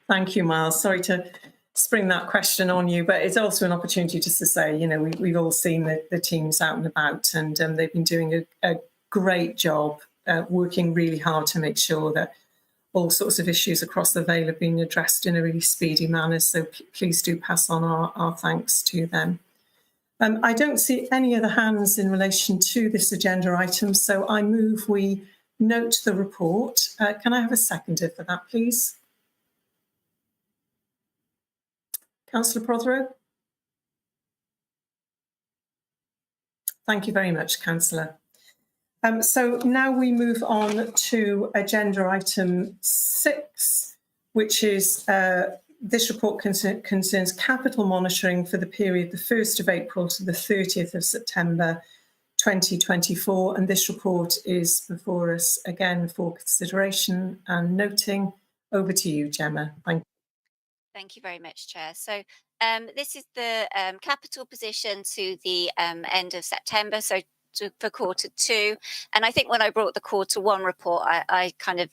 Thank you, Miles. Sorry to spring that question on you, but it's also an opportunity just to say, you know, we've all seen the teams out and about, and they've been doing a great job, working really hard to make sure that all sorts of issues across the Vale are being addressed in a really speedy manner. So please do pass on our thanks to them. I don't see any other hands in relation to this agenda item, so I move we note the report. Can I have a seconder for that, please? Councillor Prothero? Thank you very much, Councillor. So now we move on to agenda item 6, which is this report concerns capital monitoring for the period the 1st of April to the 30th of September 2024. And this report is before us again for consideration and noting. Over to you, Gemma. Thank you. Thank you very much, Chair. So this is the capital position to the end of September, so for Q2. And I think when I brought the Q1 report, I kind of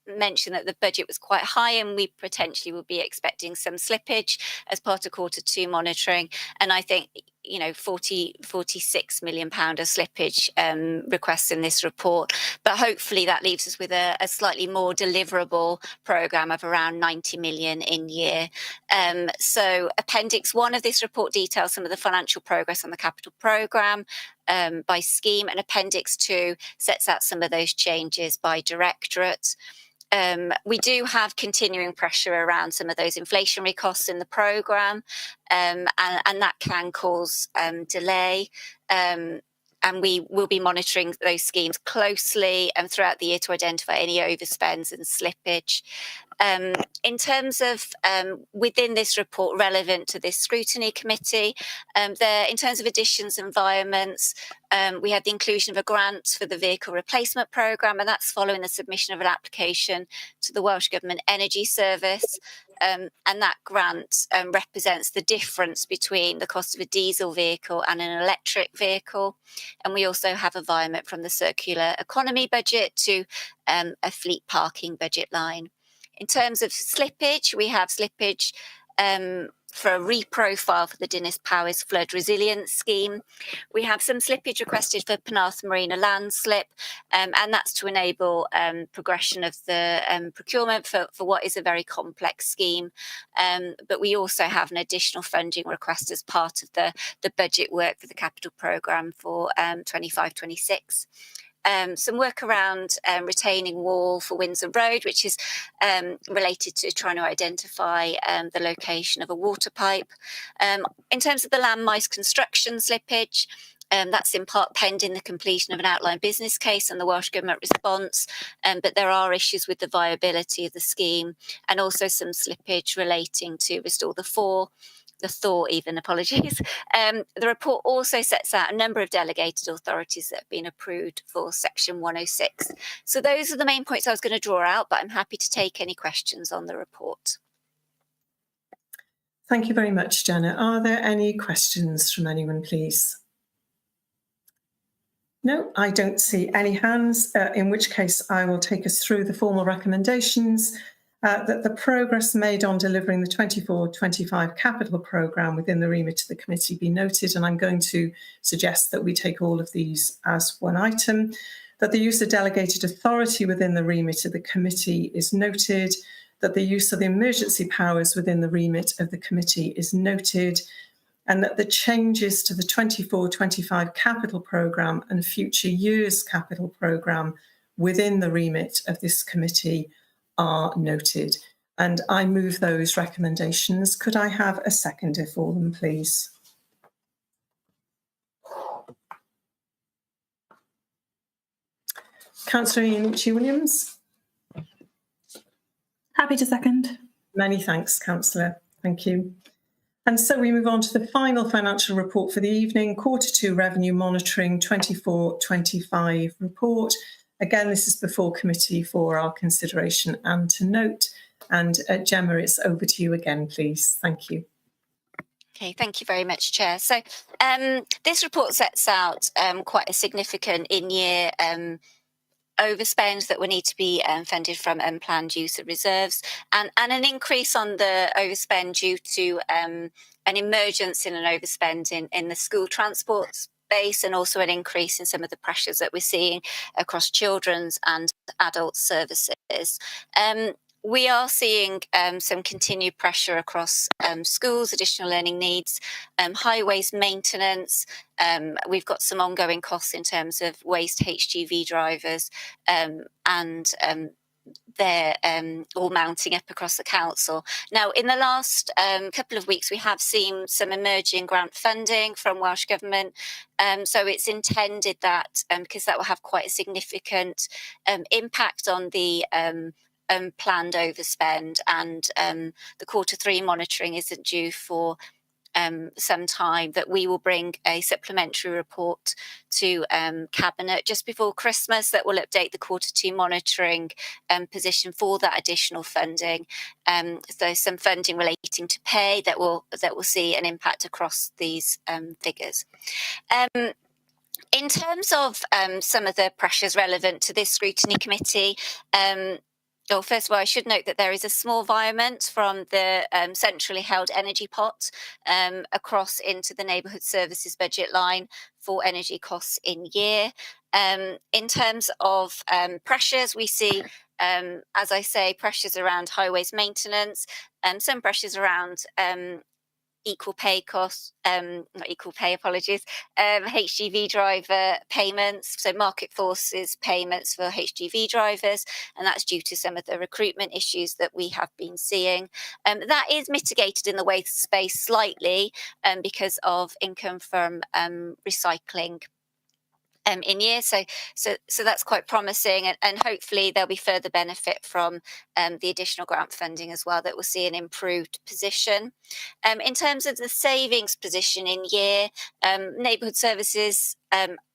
mentioned that the budget was quite high and we potentially would be expecting some slippage as part of Q2 monitoring. And I think, you know, 46 million pound of slippage requests in this report, but hopefully that leaves us with a slightly more deliverable programme of around 90 million in year. So Appendix 1 of this report details some of the financial progress on the capital programme by scheme, and Appendix 2 sets out some of those changes by directorate. We do have continuing pressure around some of those inflationary costs in the programme, and that can cause delay. And we will be monitoring those schemes closely throughout the year to identify any overspends and slippage. In terms of within this report relevant to this scrutiny committee, in terms of additions and environments, we had the inclusion of a grant for the vehicle replacement programme, and that's following the submission of an application to the Welsh Government Energy Service. And that grant represents the difference between the cost of a diesel vehicle and an electric vehicle. And we also have environment from the circular economy budget to a fleet parking budget line. In terms of slippage, we have slippage for a reprofile for the Dinas Powys flood resilience scheme. We have some slippage requested for Penarth Marina landslip, and that's to enable progression of the procurement for what is a very complex scheme. But we also have an additional funding request as part of the budget work for the capital programme for 25-26. Some work around retaining wall for Windsor Road, which is related to trying to identify the location of a water pipe. In terms of the landmise construction slippage, that's in part pending the completion of an outline business case and the Welsh Government response, but there are issues with the viability of the scheme and also some slippage relating to Restore the Thaw, apologies. The report also sets out a number of delegated authorities that have been approved for Section 106. So those are the main points I was going to draw out, but I'm happy to take any questions on the report. Thank you very much, Jenna. Are there any questions from anyone, please? No, I don't see any hands, in which case I will take us through the formal recommendations. That the progress made on delivering the 24-25 capital programme within the remit of the committee be noted, and I'm going to suggest that we take all of these as one item. That the use of delegated authority within the remit of the committee is noted. That the use of the emergency powers within the remit of the committee is noted. And that the changes to the 24-25 capital programme and future years capital programme within the remit of this committee are noted. And I move those recommendations. Could I have a seconder for them, please? Councillor Ian Williams. Happy to second. Many thanks, Councillor. Thank you. And so we move on to the final financial report for the evening, Q2 Revenue Monitoring 24-25 report. Again, this is before committee for our consideration and to note. And Gemma, it's over to you again, please. Thank you. Okay, thank you very much, Chair. So this report sets out quite a significant in-year overspend that will need to be funded from unplanned use of reserves, and an increase on the overspend due to an emergence in an overspend in the school transport space, and also an increase in some of the pressures that we're seeing across children's and adult services. We are seeing some continued pressure across schools, additional learning needs, highways maintenance. We've got some ongoing costs in terms of waste HGV drivers, and they're all mounting up across the council. Now, in the last couple of weeks, we have seen some emerging grant funding from Welsh Government. So it's intended that, because that will have quite a significant impact on the planned overspend, and the Q3 monitoring isn't due for some time, that we will bring a supplementary report to Cabinet just before Christmas that will update the Q2 monitoring position for that additional funding. So some funding relating to pay that will see an impact across these figures. In terms of some of the pressures relevant to this scrutiny committee, first of all, I should note that there is a small virement from the centrally held energy pot across into the neighbourhood services budget line for energy costs in year. In terms of pressures, we see, as I say, pressures around highways maintenance, some pressures around equal pay costs, not equal pay, apologies, HGV driver payments, so market forces payments for HGV drivers, and that's due to some of the recruitment issues that we have been seeing. That is mitigated in the waste space slightly because of income from recycling in year, so that's quite promising, and hopefully there'll be further benefit from the additional grant funding as well, that will see an improved position. In terms of the savings position in year, neighbourhood services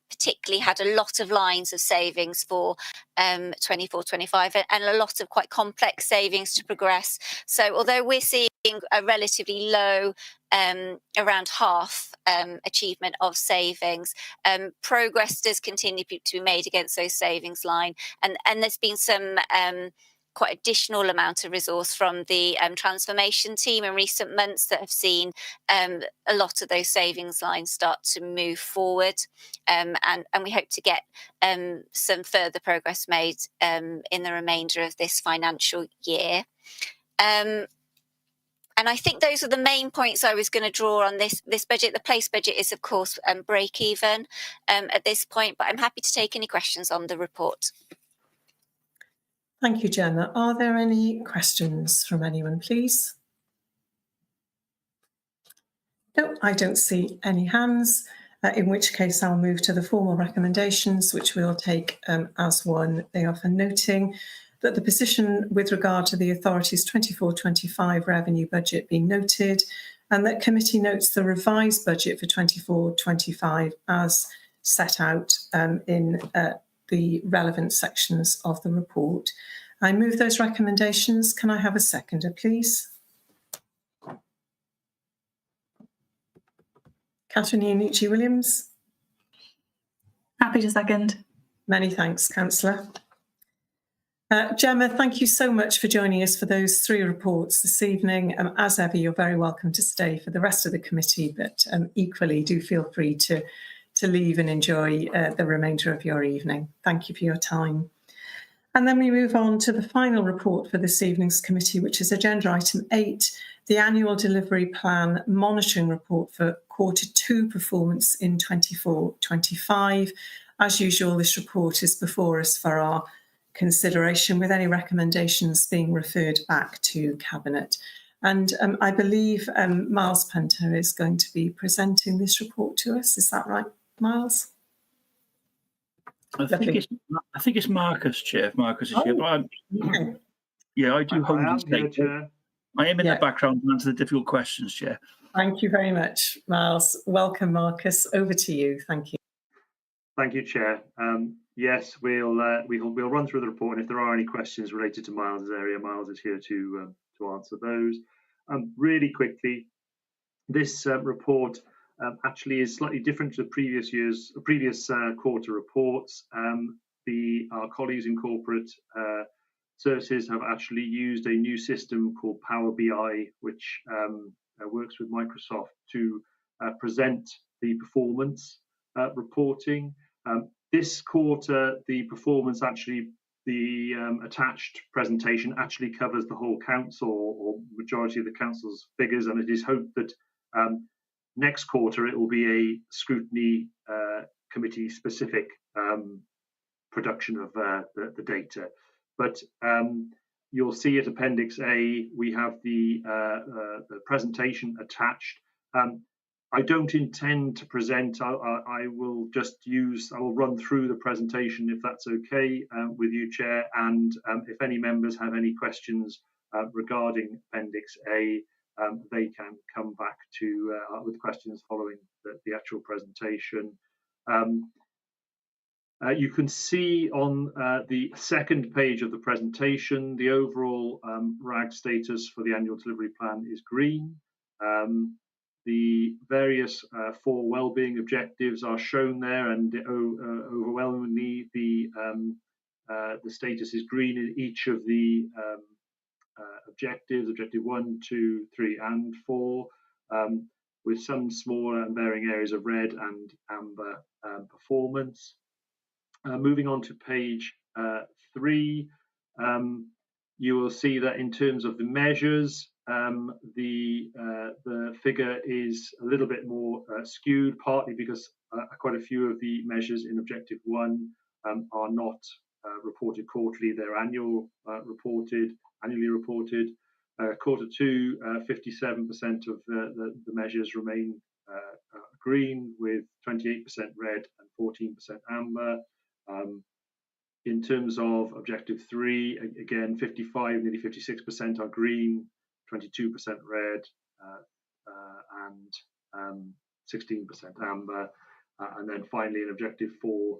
particularly had a lot of lines of savings for 24-25, and a lot of quite complex savings to progress. So although we're seeing a relatively low, around half achievement of savings, progress does continue to be made against those savings line, and there's been some quite additional amount of resource from the transformation team in recent months that have seen a lot of those savings lines start to move forward, and we hope to get some further progress made in the remainder of this financial year. And I think those are the main points I was going to draw on this budget. The place budget is, of course, break even at this point, but I'm happy to take any questions on the report. Thank you, Gemma. Are there any questions from anyone, please? No, I don't see any hands, in which case I'll move to the formal recommendations, which we'll take as one. They are for noting that the position with regard to the authority's 24-25 revenue budget being noted, and that committee notes the revised budget for 24-25 as set out in the relevant sections of the report. I move those recommendations. Can I have a seconder, please? Catherine Iannucci-Williams. Happy to second. Many thanks, Councillor. Gemma, thank you so much for joining us for those three reports this evening. As ever, you're very welcome to stay for the rest of the committee, but equally do feel free to leave and enjoy the remainder of your evening. Thank you for your time. And then we move on to the final report for this evening's committee, which is agenda item 8, the annual delivery plan monitoring report for Q2 performance in 24-25. As usual, this report is before us for our consideration, with any recommendations being referred back to Cabinet. And I believe Miles Punter is going to be presenting this report to us. Is that right, Miles? I think it's Marcus, Chair. If Marcus is here, but yeah, I do hold his tape. I am in the background to answer the difficult questions, Chair. Thank you very much, Miles. Welcome, Marcus. Over to you. Thank you. Thank you, Chair. Yes, we'll run through the report, and if there are any questions related to Miles' area, Miles is here to answer those. Really quickly, this report actually is slightly different to previous quarter reports. Our colleagues in corporate services have actually used a new system called Power BI, which works with Microsoft to present the performance reporting. This quarter, the performance actually, the attached presentation actually covers the whole council or majority of the council's figures, and it is hoped that next quarter it will be a scrutiny committee specific production of the data. But you'll see at Appendix A, we have the presentation attached. I don't intend to present. I will run through the presentation if that's okay with you, Chair. And if any members have any questions regarding Appendix A, they can come back to with questions following the actual presentation. You can see on the second page of the presentation, the overall RAG status for the annual delivery plan is green. The various 4 wellbeing objectives are shown there, and overwhelmingly the status is green in each of the objectives, objective 1, 2, 3, and 4, with some smaller and varying areas of red and amber performance. Moving on to page 3, you will see that in terms of the measures, the figure is a little bit more skewed, partly because quite a few of the measures in Objective 1 are not reported quarterly; they're annually reported. Quarter 2, 57% of the measures remain green, with 28% red and 14% amber. In terms of Objective 3, again, 55, nearly 56% are green, 22% red, and 16% amber. And then finally, in Objective 4,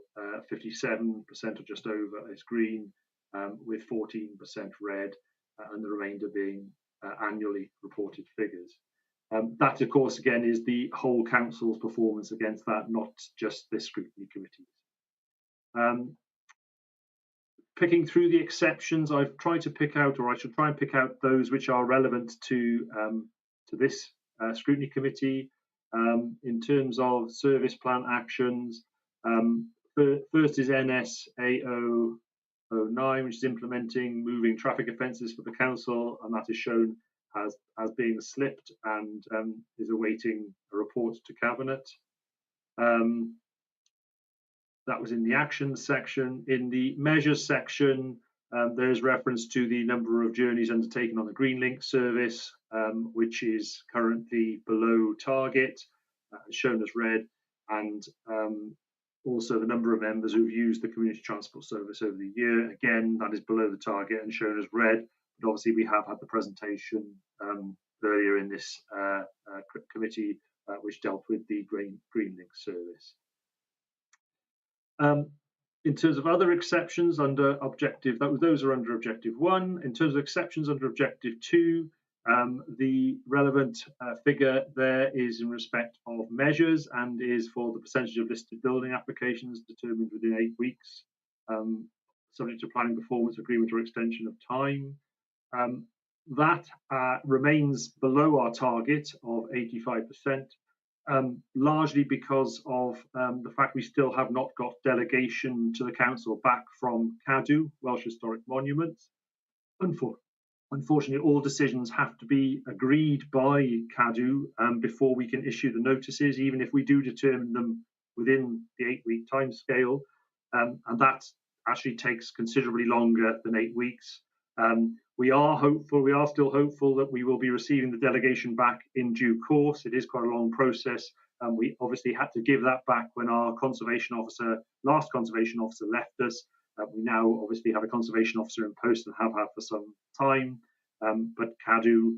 57% or just over is green, with 14% red, and the remainder being annually reported figures. That, of course, again, is the whole council's performance against that, not just this scrutiny committee. Picking through the exceptions, I've tried to pick out, or I should try and pick out those which are relevant to this scrutiny committee. In terms of service plan actions, first is NSAO 09, which is implementing moving traffic offences for the council, and that is shown as being slipped and is awaiting a report to Cabinet. That was in the actions section. In the measures section, there is reference to the number of journeys undertaken on the Greenlink service, which is currently below target, shown as red, and also the number of members who've used the community transport service over the year. Again, that is below the target and shown as red, but obviously we have had the presentation earlier in this committee, which dealt with the Greenlink service. In terms of other exceptions under objective, those are under Objective 1. In terms of exceptions under Objective 2, the relevant figure there is in respect of measures and is for the percentage of listed building applications determined within 8 weeks, subject to planning performance agreement or extension of time. That remains below our target of 85%. Largely because of the fact we still have not got delegation to the council back from CADU, Welsh Historic Monuments. Unfortunately, all decisions have to be agreed by CADU before we can issue the notices, even if we do determine them within the 8-week timescale, and that actually takes considerably longer than 8 weeks. We are still hopeful that we will be receiving the delegation back in due course. It is quite a long process, and we obviously had to give that back when our last conservation officer left us. We now obviously have a conservation officer in post and have had for some time, but CADU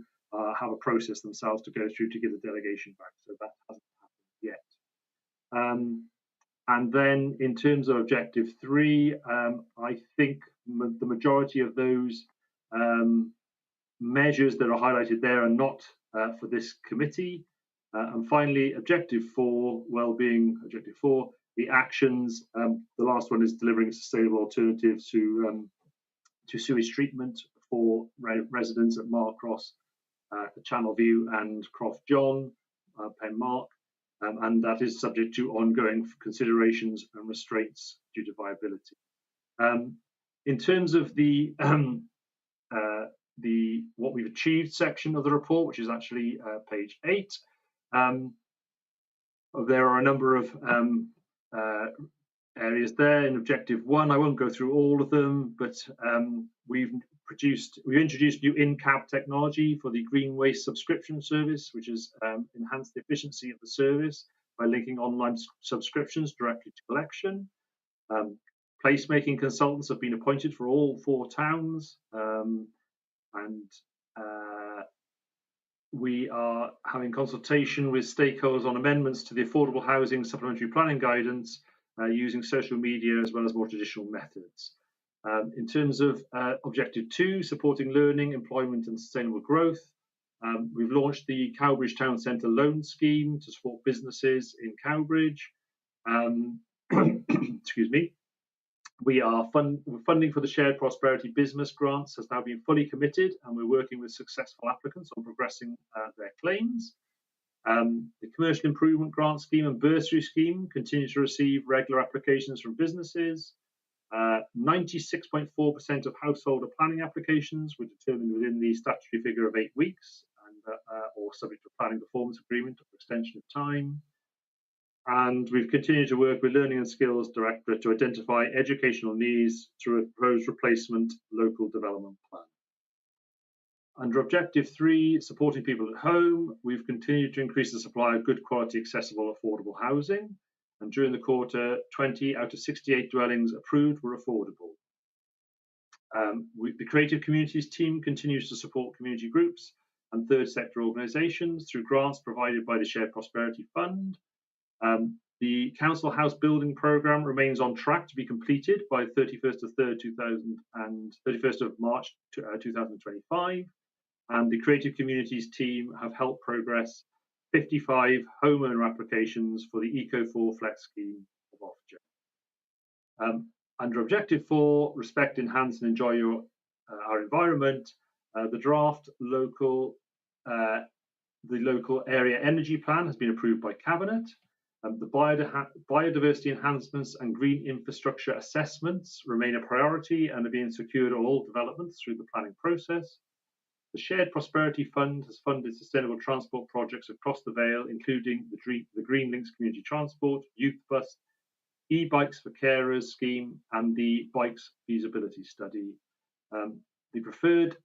have a process themselves to go through to give the delegation back. So that hasn't happened yet. And then in terms of objective 3, I think the majority of those measures that are highlighted there are not for this committee. And finally, objective 4, well-being, objective 4, the actions. The last one is delivering sustainable alternatives to sewage treatment for residents at Marcross, Channel View and Croft John, Penmark. And that is subject to ongoing considerations and restraints due to viability. In terms of the what we've achieved section of the report, which is actually page 8, there are a number of areas there. In objective 1, I won't go through all of them, but we've introduced new in-cab technology for the green waste subscription service, which has enhanced the efficiency of the service by linking online subscriptions directly to collection. Placemaking consultants have been appointed for all 4 towns, and we are having consultation with stakeholders on amendments to the affordable housing supplementary planning guidance using social media as well as more traditional methods. In terms of objective 2, supporting learning, employment and sustainable growth, we've launched the Cowbridge Town Centre loan scheme to support businesses in Cowbridge. Excuse me. We are funding for the Shared Prosperity Business Grants has now been fully committed, and we're working with successful applicants on progressing their claims. The Commercial Improvement Grant Scheme and Bursary Scheme continue to receive regular applications from businesses. 96.4% of householder planning applications were determined within the statutory figure of 8 weeks, and or subject to a planning performance agreement or extension of time. And we've continued to work with Learning and Skills Directorate to identify educational needs through a proposed replacement local development plan. Under objective 3, supporting people at home, we've continued to increase the supply of good quality, accessible, affordable housing. And during the quarter, 20 out of 68 dwellings approved were affordable. The Creative Communities team continues to support community groups and third sector organisations through grants provided by the Shared Prosperity Fund. The Council House Building Programme remains on track to be completed by 31st of March 2025. And the Creative Communities team have helped progress 55 homeowner applications for the Eco4 Flex scheme of Ofgem. Under Objective 4, respect, enhance and enjoy our environment, the draft local area energy plan has been approved by Cabinet. The biodiversity enhancements and green infrastructure assessments remain a priority and are being secured on all developments through the planning process. The Shared Prosperity Fund has funded sustainable transport projects across the Vale, including the Green Links Community Transport, Youth Bus, e-bikes for carers scheme, and the bikes feasibility study. The preferred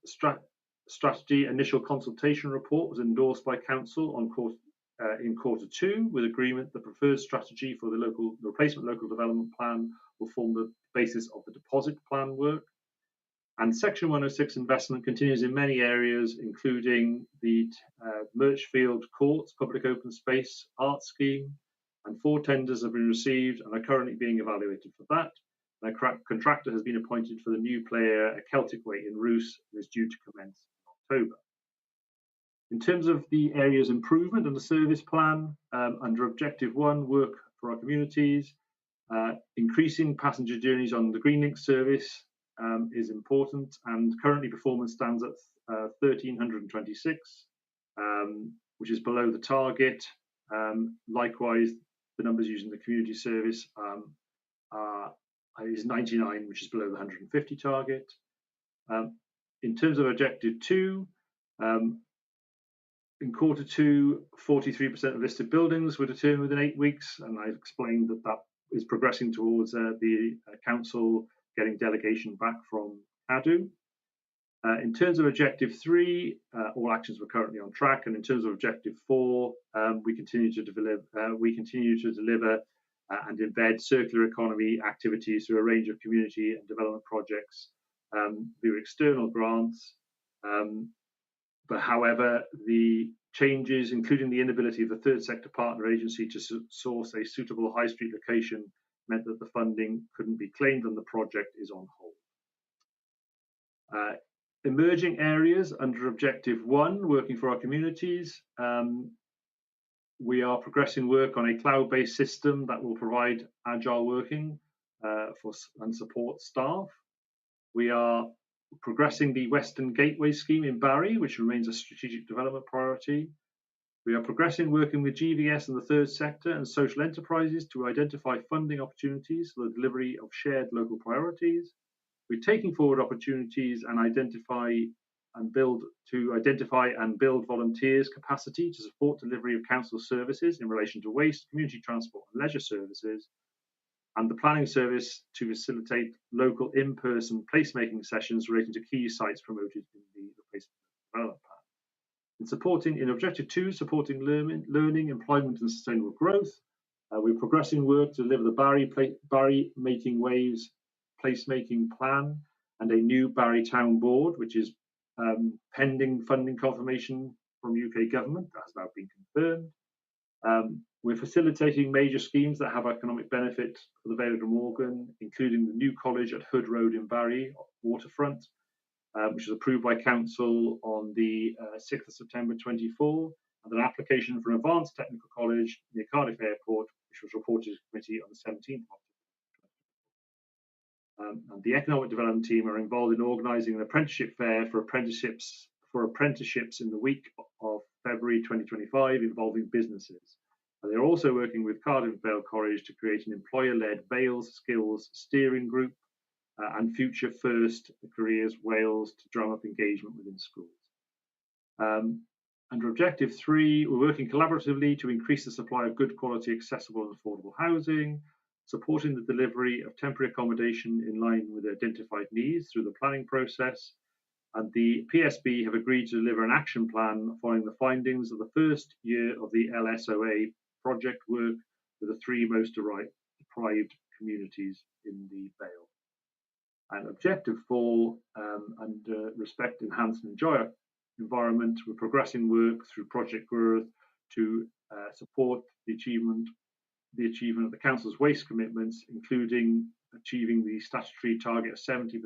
strategy initial consultation report was endorsed by Council in quarter 2, with agreement the preferred strategy for the replacement local development plan will form the basis of the deposit plan work. And Section 106 investment continues in many areas, including the Mirchfield Courts Public Open Space Art Scheme, and 4 tenders have been received and are currently being evaluated for that. And a contractor has been appointed for the new play area at Celtic Way in Roos, and is due to commence in October. In terms of the areas improvement and the service plan, under Objective 1, work for our communities, increasing passenger journeys on the Green Link service is important, and currently performance stands at 1,326, which is below the target. Likewise, the numbers using the community service is 99, which is below the 150 target. In terms of Objective 2, in quarter 2, 43% of listed buildings were determined within 8 weeks, and I explained that that is progressing towards the council getting delegation back from CADU. In terms of Objective 3, all actions were currently on track, and in terms of Objective 4, we continue to deliver and embed circular economy activities through a range of community and development projects via external grants. But however, the changes, including the inability of the third sector partner agency to source a suitable high street location, meant that the funding couldn't be claimed and the project is on hold. Emerging areas under Objective 1, working for our communities. We are progressing work on a cloud-based system that will provide agile working and support staff. We are progressing the Western Gateway scheme in Barry, which remains a strategic development priority. We are progressing working with GVS and the third sector and social enterprises to identify funding opportunities for the delivery of shared local priorities. We're taking forward opportunities and identify and build volunteers' capacity to support delivery of council services in relation to waste, community transport and leisure services, and the planning service to facilitate local in-person placemaking sessions relating to key sites promoted in the replacement development plan. In Objective 2, supporting learning, employment and sustainable growth, we're progressing work to deliver the Barry Making Waves placemaking plan and a new Barry Town Board, which is pending funding confirmation from UK government. That has now been confirmed. We're facilitating major schemes that have economic benefit for the Vale of Glamorgan, including the new college at Hood Road in Barry, waterfront, which was approved by Council on the 6th of September 24, and an application for an advanced technical college near Cardiff Airport, which was reported to the committee on the 17th of October. And the Economic Development team are involved in organising an apprenticeship fair for apprenticeships in the week of February 2025 involving businesses. And they're also working with Cardiff Vale College to create an employer-led Wales Skills Steering Group and Future First Careers Wales to drum up engagement within schools. Under Objective 3, we're working collaboratively to increase the supply of good quality, accessible and affordable housing, supporting the delivery of temporary accommodation in line with identified needs through the planning process. And the PSB have agreed to deliver an action plan following the findings of the first year of the LSOA project work with the 3 most deprived communities in the Vale. And Objective 4, under Respect, Enhance and Enjoy Environment, we're progressing work through Project Growth to support the achievement of the Council's waste commitments, including achieving the statutory target of 70%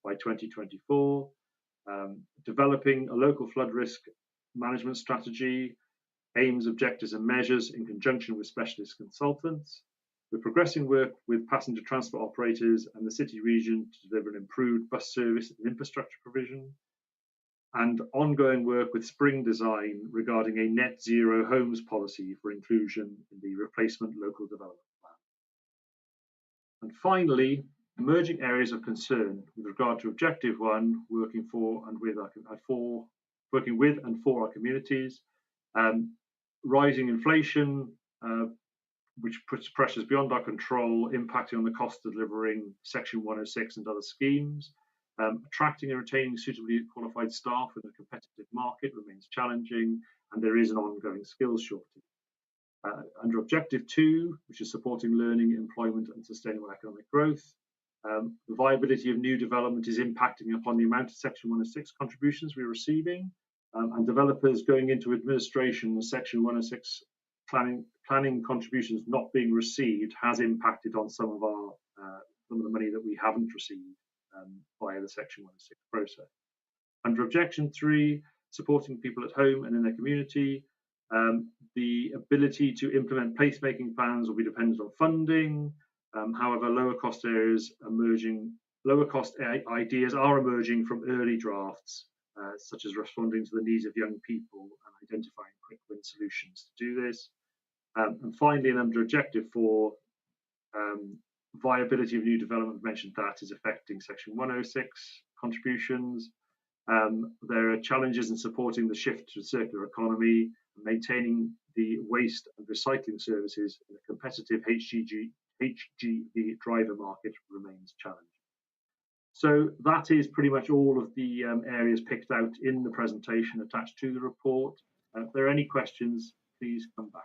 by 2024, developing a local flood risk management strategy, aims, objectives and measures in conjunction with specialist consultants. We're progressing work with passenger transport operators and the city region to deliver an improved bus service and infrastructure provision, and ongoing work with Spring Design regarding a net zero homes policy for inclusion in the replacement local development plan. And finally, emerging areas of concern with regard to Objective 1, working with and for our communities, rising inflation, which puts pressures beyond our control, impacting on the cost of delivering Section 106 and other schemes. Attracting and retaining suitably qualified staff in a competitive market remains challenging, and there is an ongoing skills shortage. Under Objective 2, which is supporting learning, employment and sustainable economic growth, the viability of new development is impacting upon the amount of Section 106 contributions we're receiving, and developers going into administration and Section 106 planning contributions not being received has impacted on some of the money that we haven't received via the Section 106 process. Under Objection 3, supporting people at home and in their community, the ability to implement placemaking plans will be dependent on funding. However, lower cost ideas are emerging from early drafts, such as responding to the needs of young people and identifying quick win solutions to do this. And finally, and under Objective 4, viability of new development, mentioned that is affecting Section 106 contributions. There are challenges in supporting the shift to a circular economy and maintaining the waste and recycling services in a competitive HGV driver market remains challenging. So that is pretty much all of the areas picked out in the presentation attached to the report. If there are any questions, please come back.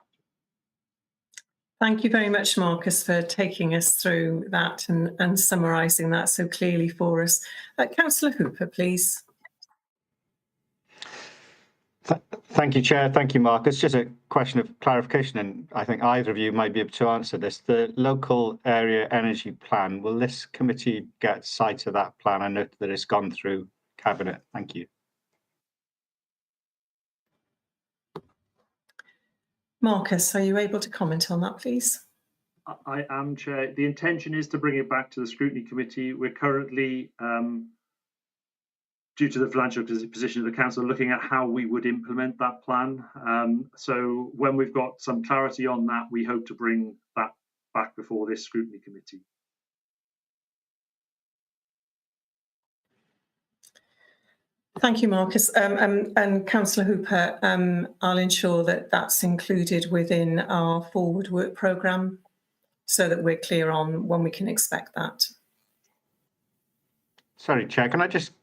Thank you very much, Marcus, for taking us through that and summarising that so clearly for us. Councillor Hooper, please. Thank you, Chair. Thank you, Mark. It's just a question of clarification, and I think either of you might be able to answer this. The local area energy plan, will this committee get sight of that plan? I note that it's gone through Cabinet. Thank you. Marcus, are you able to comment on that, please? I am, Chair. The intention is to bring it back to the Scrutiny Committee. We're currently, due to the financial position of the Council, looking at how we would implement that plan. So when we've got some clarity on that, we hope to bring that back before this Scrutiny Committee. Thank you, Marcus. And Councillor Hooper, I'll ensure that that's included within our forward work programme so that we're clear on when we can expect that. Sorry, Chair, can I just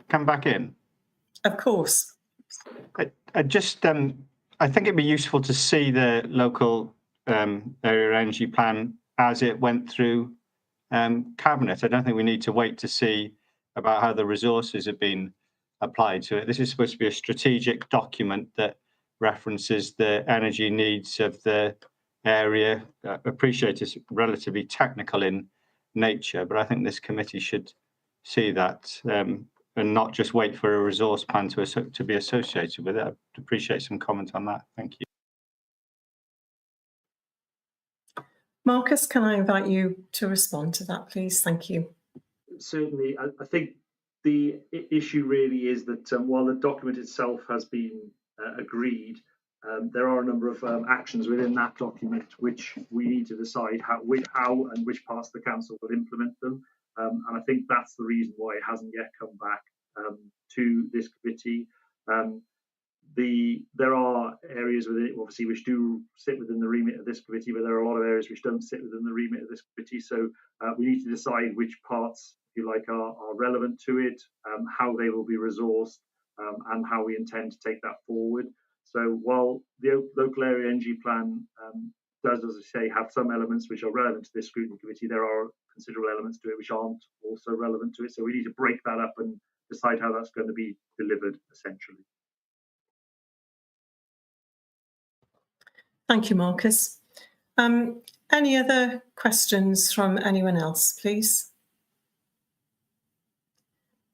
come back in? Of course. I just, I think it'd be useful to see the local area energy plan as it went through Cabinet. I don't think we need to wait to see about how the resources have been applied to it. This is supposed to be a strategic document that references the energy needs of the area. I appreciate it's relatively technical in nature, but I think this committee should see that and not just wait for a resource plan to be associated with it. I'd appreciate some comment on that. Thank you. Marcus, can I invite you to respond to that, please? Thank you. Certainly. I think the issue really is that while the document itself has been agreed, there are a number of actions within that document which we need to decide how and which parts of the council will implement them. And I think that's the reason why it hasn't yet come back to this committee. There are areas within it, obviously, which do sit within the remit of this committee, but there are a lot of areas which don't sit within the remit of this committee. So we need to decide which parts, if you like, are relevant to it, how they will be resourced, and how we intend to take that forward. So while the local area energy plan does, as I say, have some elements which are relevant to this scrutiny committee, there are considerable elements to it which aren't also relevant to it. So we need to break that up and decide how that's going to be delivered, essentially. Thank you, Marcus. Any other questions from anyone else, please?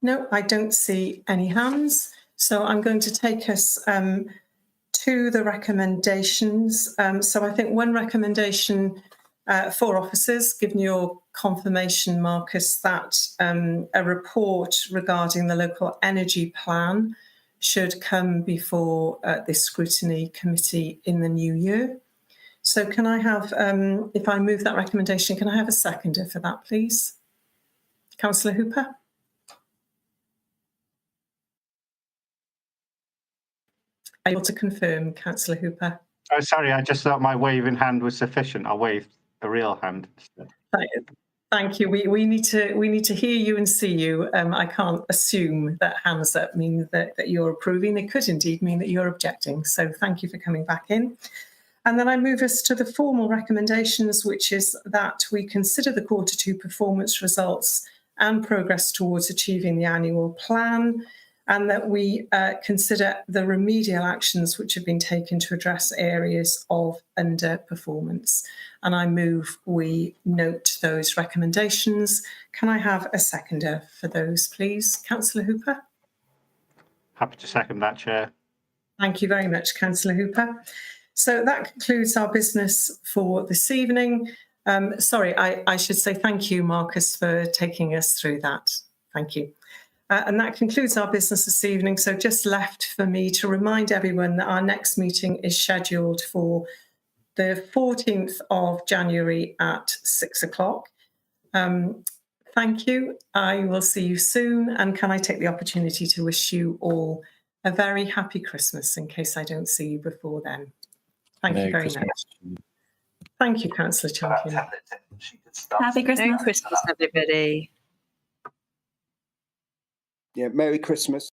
No, I don't see any hands. So I'm going to take us to the recommendations. So I think one recommendation for officers, given your confirmation, Marcus, that a report regarding the local energy plan should come before this scrutiny committee in the new year. So can I have, if I move that recommendation, can I have a seconder for that, please? Councillor Hooper? Able to confirm, Councillor Hooper? Oh, sorry, I just thought my waving hand was sufficient. I'll wave a real hand instead. Thank you. We need to hear you and see you. I can't assume that hands up mean that you're approving. It could indeed mean that you're objecting. So thank you for coming back in. And then I move us to the formal recommendations, which is that we consider the Q2 performance results and progress towards achieving the annual plan, and that we consider the remedial actions which have been taken to address areas of underperformance. And I move we note those recommendations. Can I have a seconder for those, please? Councillor Hooper? Happy to second that, Chair. Thank you very much, Councillor Hooper. So that concludes our business for this evening. Sorry, I should say thank you, Marcus, for taking us through that. Thank you. And that concludes our business this evening. So just left for me to remind everyone that our next meeting is scheduled for the 14th of January at 6 o'clock. Thank you. I will see you soon. And can I take the opportunity to wish you all a very happy Christmas in case I don't see you before then. Thank you very much. Thank you, Councillor Champion. Happy Christmas. Merry Christmas, everybody. Yeah, Merry Christmas.